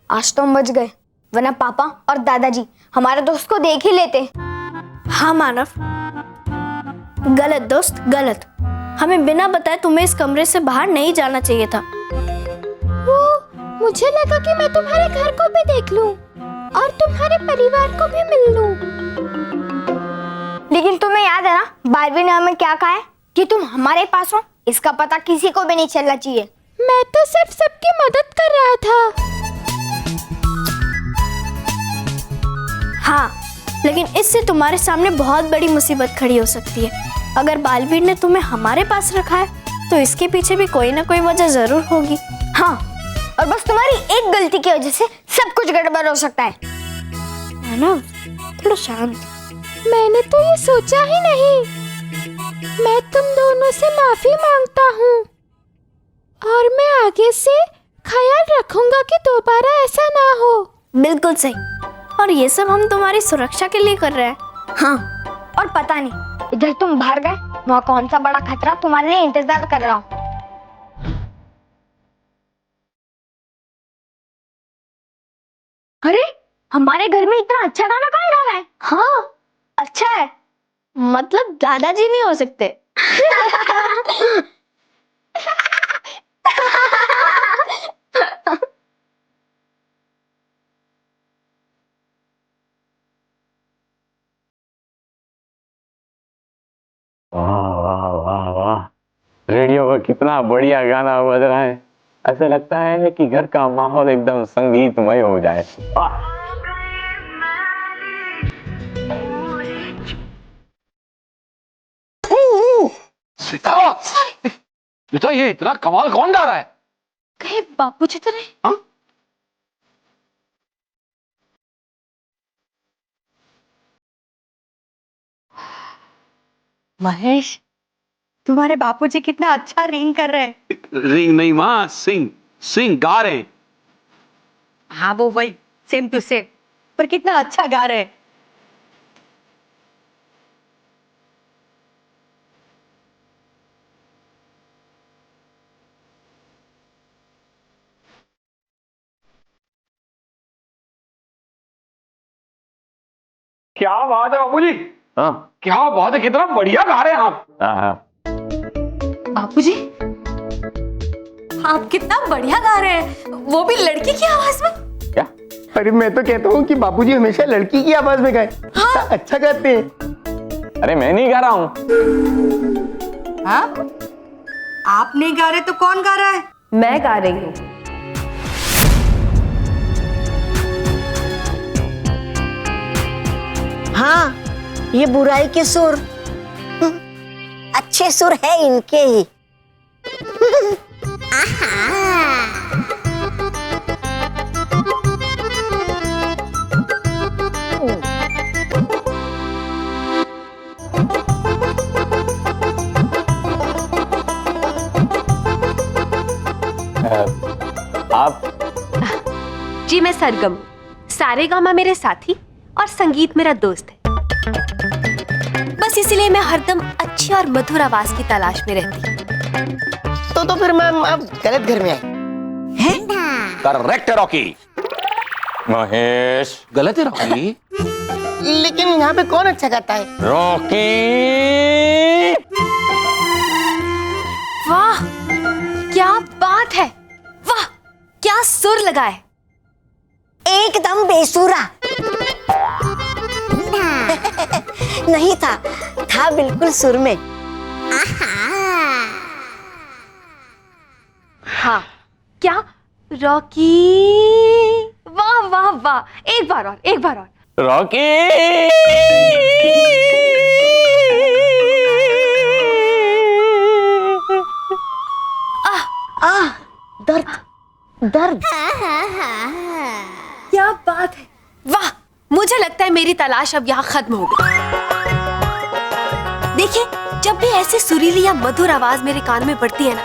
Speaker 12: आज तो हम बच गए, वरना पापा और दादाजी हमारे दोस्त को देख ही लेते। हाँ मानव, गलत दोस्त गलत। हमें बिना बताए तुम्हें इस कमरे से बाहर नहीं जाना चाहिए था।
Speaker 14: मुझे लगा कि मैं तुम्हारे घर को भी देख लूं और तुम्हारे परिवार को भी मिल लूं।
Speaker 12: लेकिन तुम्हें याद है ना, बारबी ने हमें क्या कहा है कि तुम हमारे पास हो, इसका पता किसी को भी नहीं चलना चाहिए।
Speaker 14: मैं तो सिर्फ सबकी मदद कर रहा था।
Speaker 12: हाँ, लेकिन इससे तुम्हारे सामने बहुत बड़ी मुसीबत खड़ी हो सकती है। अगर बालवीर ने तुम्हें हमारे पास रखा है तो इसके पीछे भी कोई ना कोई वजह जरूर होगी। हाँ, और बस तुम्हारी एक गलती की वजह से सब कुछ गड़बड़ हो सकता है। मानव, थोड़ा शांत।
Speaker 14: मैंने तो ये सोचा ही नहीं। मैं तुम दोनों से माफी मांगता हूँ और मैं आगे से ख्याल रखूंगा कि दोबारा ऐसा ना हो।
Speaker 12: बिल्कुल सही, और ये सब हम तुम्हारी सुरक्षा के लिए कर रहे हैं। हाँ, और पता नहीं इधर तुम बाहर गए, वहाँ कौन सा बड़ा खतरा तुम्हारे लिए इंतजार कर रहा हो। अरे, हमारे घर में इतना अच्छा गाना कौन गा रहा है? हाँ, अच्छा है, मतलब दादाजी नहीं हो सकते।
Speaker 8: वाह वाह वाह वाह, रेडियो पर कितना बढ़िया गाना बज रहा है। ऐसा लगता है कि घर का माहौल एकदम संगीतमय हो जाए।
Speaker 7: बेटा, ये इतना कमाल कौन गा रहा है?
Speaker 15: कहीं बापूजी तो नहीं?
Speaker 7: हाँ?
Speaker 6: महेश, तुम्हारे बापूजी कितना अच्छा रिंग कर रहे हैं।
Speaker 7: रिंग नहीं माँ, सिंग गा रहे हैं।
Speaker 6: हाँ, वो वही सेम टू सेम, पर कितना अच्छा गा रहे हैं।
Speaker 7: क्या बात है बाबूजी?
Speaker 8: हाँ
Speaker 7: क्या बात है, कितना बढ़िया गा रहे हैं आप।
Speaker 8: हाँ,
Speaker 15: बापूजी, आप कितना बढ़िया गा रहे हैं, वो भी लड़की की आवाज में।
Speaker 9: क्या? अरे मैं तो कहता हूँ कि बापूजी हमेशा लड़की की आवाज में गाए। हाँ? अच्छा गाते हैं।
Speaker 8: अरे मैं नहीं गा रहा हूँ।
Speaker 6: हाँ? आप नहीं गा रहे तो कौन गा रहा है?
Speaker 10: मैं गा रही हूँ।
Speaker 2: हाँ, ये बुराई के सुर अच्छे सुर है इनके ही।
Speaker 7: आप?
Speaker 10: जी मैं सरगम, सारेगामा मेरे साथी और संगीत मेरा दोस्त है। बस इसलिए मैं हरदम अच्छी और मधुर आवाज की तलाश में रहती हूँ।
Speaker 9: तो फिर मैम आप गलत घर में आए
Speaker 2: हैं?
Speaker 7: करेक्ट है रॉकी।
Speaker 8: महेश,
Speaker 7: गलत है रॉकी।
Speaker 9: लेकिन यहाँ पे कौन अच्छा गाता है?
Speaker 8: रॉकी।
Speaker 10: वाह क्या बात है, वाह क्या सुर लगा है।
Speaker 2: एकदम बेसुरा। नहीं था बिल्कुल सुर में।
Speaker 10: हाँ क्या रॉकी, वाह वाह वाह, एक बार और
Speaker 8: रॉकी।
Speaker 2: दर्द।
Speaker 10: क्या बात है, वाह मुझे लगता है मेरी तलाश अब यहाँ खत्म हो गई। देखिए जब भी ऐसी सुरीली या मधुर आवाज मेरे कान में पड़ती है ना,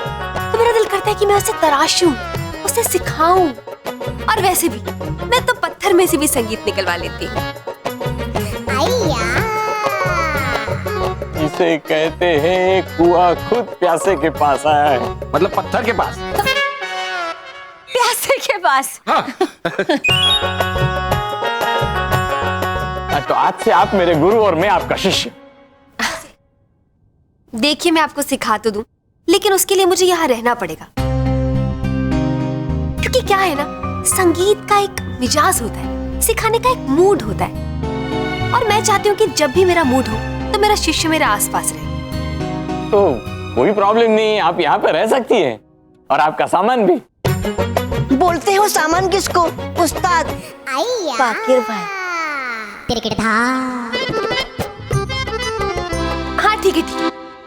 Speaker 10: तो मेरा दिल करता है कि मैं उसे तराशूं, उसे सिखाऊं। और वैसे भी मैं तो पत्थर में से भी संगीत निकलवा लेती हूँ।
Speaker 8: इसे कहते हैं कुआं खुद प्यासे के पास आया है।
Speaker 7: मतलब पत्थर के पास?
Speaker 10: प्यासे के पास।
Speaker 8: हाँ। तो आज से आप मेरे गुरु और मैं आपका शिष्य।
Speaker 10: देखिए मैं आपको सिखा तो दूं, लेकिन उसके लिए मुझे यहाँ रहना पड़ेगा। क्योंकि क्या है ना, संगीत का एक मिजाज होता है, सिखाने का एक मूड होता है। और मैं चाहती हूँ कि जब भी मेरा मूड हो तो मेरा शिष्य मेरे आसपास रहे।
Speaker 8: तो कोई प्रॉब्लम नहीं, आप यहाँ पे रह सकती हैं और आपका सामान भी।
Speaker 2: बोलते हो सामान किसको? उस्ताद बाकिर भाई।
Speaker 10: हाँ ठीक है,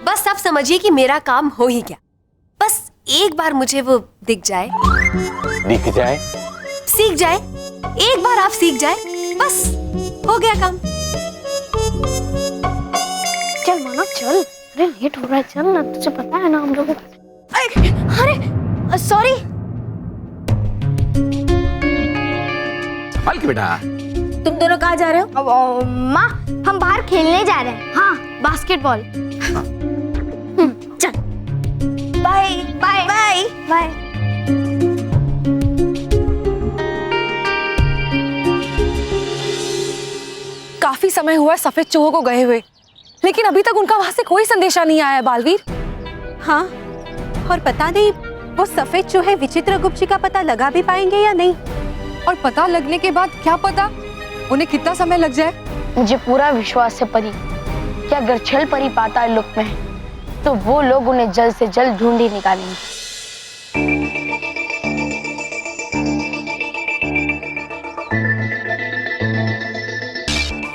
Speaker 10: बस आप समझिए कि मेरा काम हो ही गया। बस एक बार मुझे वो दिख जाए, सीख जाए। एक बार आप सीख जाए, बस हो गया काम।
Speaker 12: चल माना चल, अरे लेट हो रहा है, चल ना, तुझे पता है ना हम लोग।
Speaker 10: अरे सॉरी।
Speaker 7: संभाल के बेटा।
Speaker 12: तुम दोनों कहाँ जा रहे हो? माँ हम बाहर खेलने जा रहे हैं। हाँ बास्केटबॉल। चल बाय बाय बाय बाय।
Speaker 13: काफी समय हुआ है सफेद चूहों को गए हुए, लेकिन अभी तक उनका वहां से कोई संदेशा नहीं आया है बालवीर।
Speaker 5: हाँ, और पता नहीं वो सफेद चूहे विचित्र गुप्त जी का पता लगा भी पाएंगे या नहीं।
Speaker 13: और पता लगने के बाद क्या पता उन्हें कितना समय लग जाए।
Speaker 4: मुझे पूरा विश्वास है परी कि अगर छल परी पाताल लोक में है तो वो लोग उन्हें जल्द से जल्द ढूंढ ही निकालेंगे।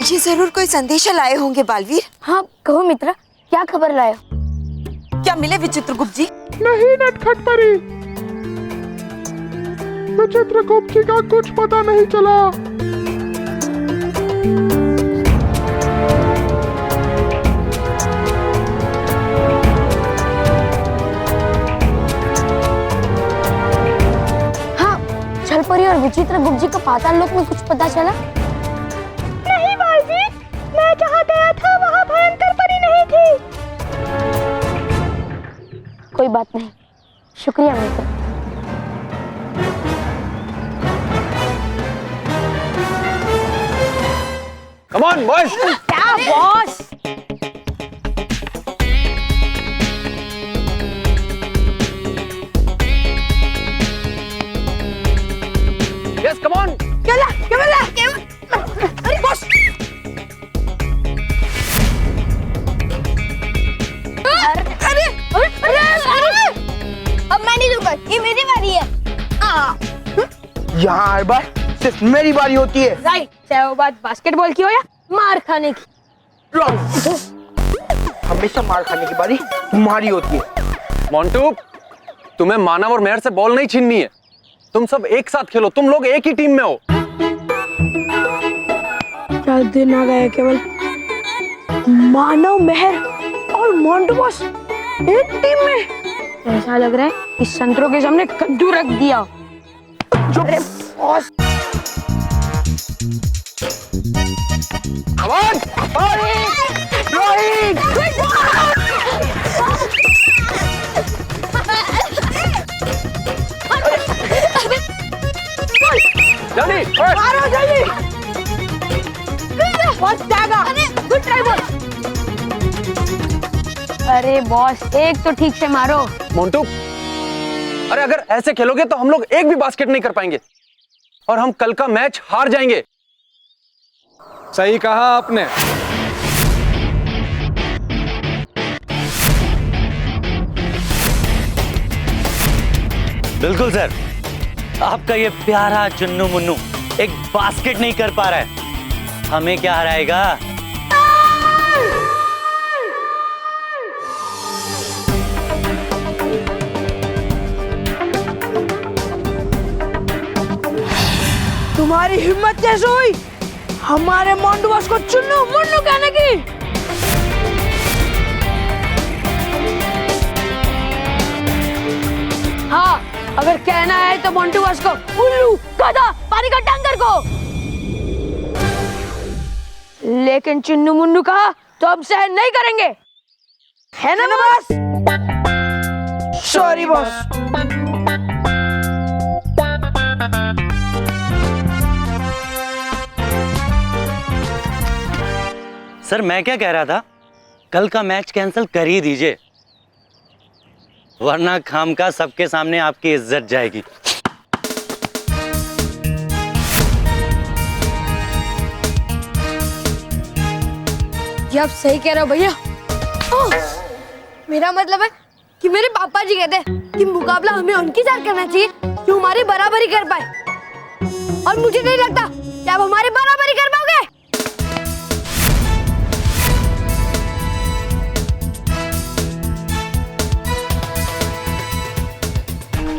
Speaker 11: ये जरूर कोई संदेशा लाए होंगे बालवीर।
Speaker 4: हाँ कहो मित्रा, क्या खबर लाए हो?
Speaker 5: क्या मिले विचित्र गुप्त जी?
Speaker 16: नहीं नटखट परी, विचित्र गुप्त जी का कुछ पता नहीं चला।
Speaker 4: हाँ छल परी और विचित्र गुप्त जी का पाताल लोक में कुछ पता चला?
Speaker 12: नहीं बालवीर, मैं जहाँ गया था वहाँ भयंकर परी नहीं थी।
Speaker 4: कोई बात नहीं, शुक्रिया मित्र।
Speaker 7: Come on, boys!
Speaker 12: क्या बॉस?
Speaker 7: Yes, come on!
Speaker 12: अरे बॉस! अरे! अब मैं नहीं दूंगा, ये मेरी बारी है।
Speaker 16: यहाँ हर बार सिर्फ मेरी बारी होती है।
Speaker 12: राइट, चाहे वो बात बास्केटबॉल की हो या
Speaker 4: मार खाने की।
Speaker 9: हमेशा मार खाने की बारी तुम्हारी होती है।
Speaker 17: मोंटू, तुम्हें मानव और मेहर से बॉल नहीं छीननी है। तुम सब एक साथ खेलो, तुम लोग एक ही टीम में हो।
Speaker 4: क्या दिन आ गया, केवल मानव, मेहर और मोंटू बॉस एक टीम में। ऐसा लग रहा है कि संतरों के सामने कद्दू रख दिया। अरे बॉस,
Speaker 17: जल्दी
Speaker 4: मारो जल्दी। बॉस जाएगा। Good try boss. अरे बॉस, एक तो ठीक से मारो।
Speaker 17: मोंटू, अरे अगर ऐसे खेलोगे तो हम लोग एक भी बास्केट नहीं कर पाएंगे और हम कल का मैच हार जाएंगे। सही कहा आपने।
Speaker 18: बिल्कुल सर, आपका ये प्यारा चुन्नू मुन्नू एक बास्केट नहीं कर पा रहा है, हमें क्या हराएगा?
Speaker 4: तुम्हारी हिम्मत कैसे हुई हमारे मोंटू बॉस को चुन्नू मुन्नू कहने की? हाँ, अगर कहना है तो मोंटू बॉस को उल्लू, गधा, पानी का टैंकर को। लेकिन चुन्नू मुन्नू कहा तो अब सहन नहीं करेंगे, है ना बॉस? Sorry boss.
Speaker 18: सर मैं क्या कह रहा था, कल का मैच कैंसिल कर ही दीजिए, वरना खामखा सबके सामने आपकी इज्जत जाएगी।
Speaker 4: ये आप सही कह रहे हो भैया। मेरा मतलब है कि मेरे पापा जी कहते हैं कि मुकाबला हमें उनके साथ करना चाहिए जो हमारी बराबरी कर पाए, और मुझे नहीं लगता कि आप हमारी बराबरी कर पाओगे।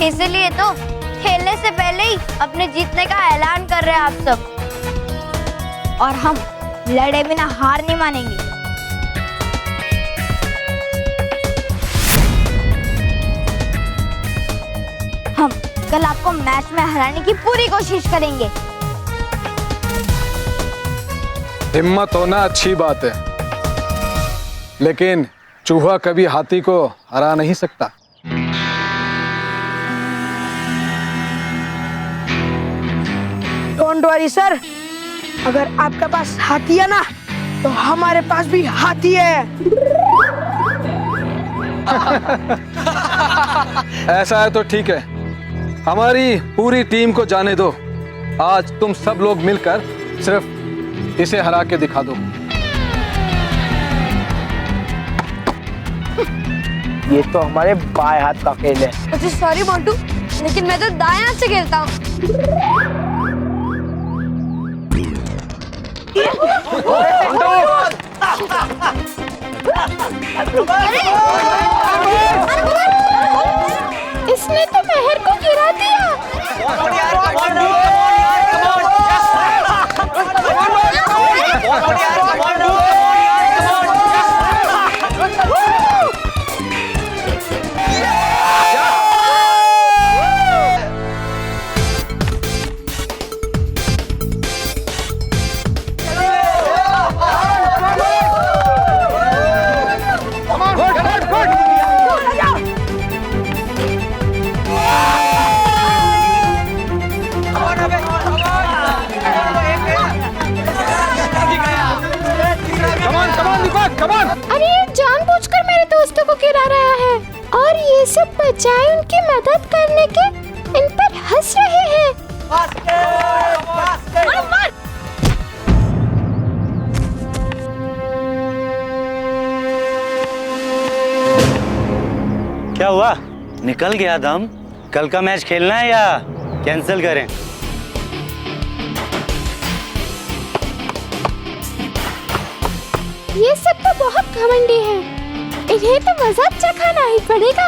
Speaker 12: इसलिए तो खेलने से पहले ही अपने जीतने का ऐलान कर रहे हैं आप सब, और हम लड़े बिना हार नहीं मानेंगे। हम कल आपको मैच में हराने की पूरी कोशिश करेंगे।
Speaker 17: हिम्मत होना अच्छी बात है, लेकिन चूहा कभी हाथी को हरा नहीं सकता।
Speaker 4: डोंट वरी सर, अगर आपके पास हाथी है ना तो हमारे पास भी हाथी है।
Speaker 17: ऐसा है तो ठीक है, हमारी पूरी टीम को जाने दो। आज तुम सब लोग मिलकर सिर्फ इसे हरा के दिखा दो।
Speaker 9: ये तो हमारे बाएं हाथ का खेल है।
Speaker 4: सॉरी मोंटू, लेकिन मैं तो दाएं हाथ से खेलता हूँ।
Speaker 14: इसने तो मेहर को गिरा दिया। अरे ये जानबूझकर मेरे दोस्तों को गिरा रहा है, और ये सब बचाए उनकी मदद करने के इन पर हंस रहे हैं।
Speaker 18: क्या हुआ, निकल गया दम? कल का मैच खेलना है या कैंसिल करें?
Speaker 14: ये सब तो बहुत घमंडी हैं। इन्हें तो मजा चखाना ही पड़ेगा।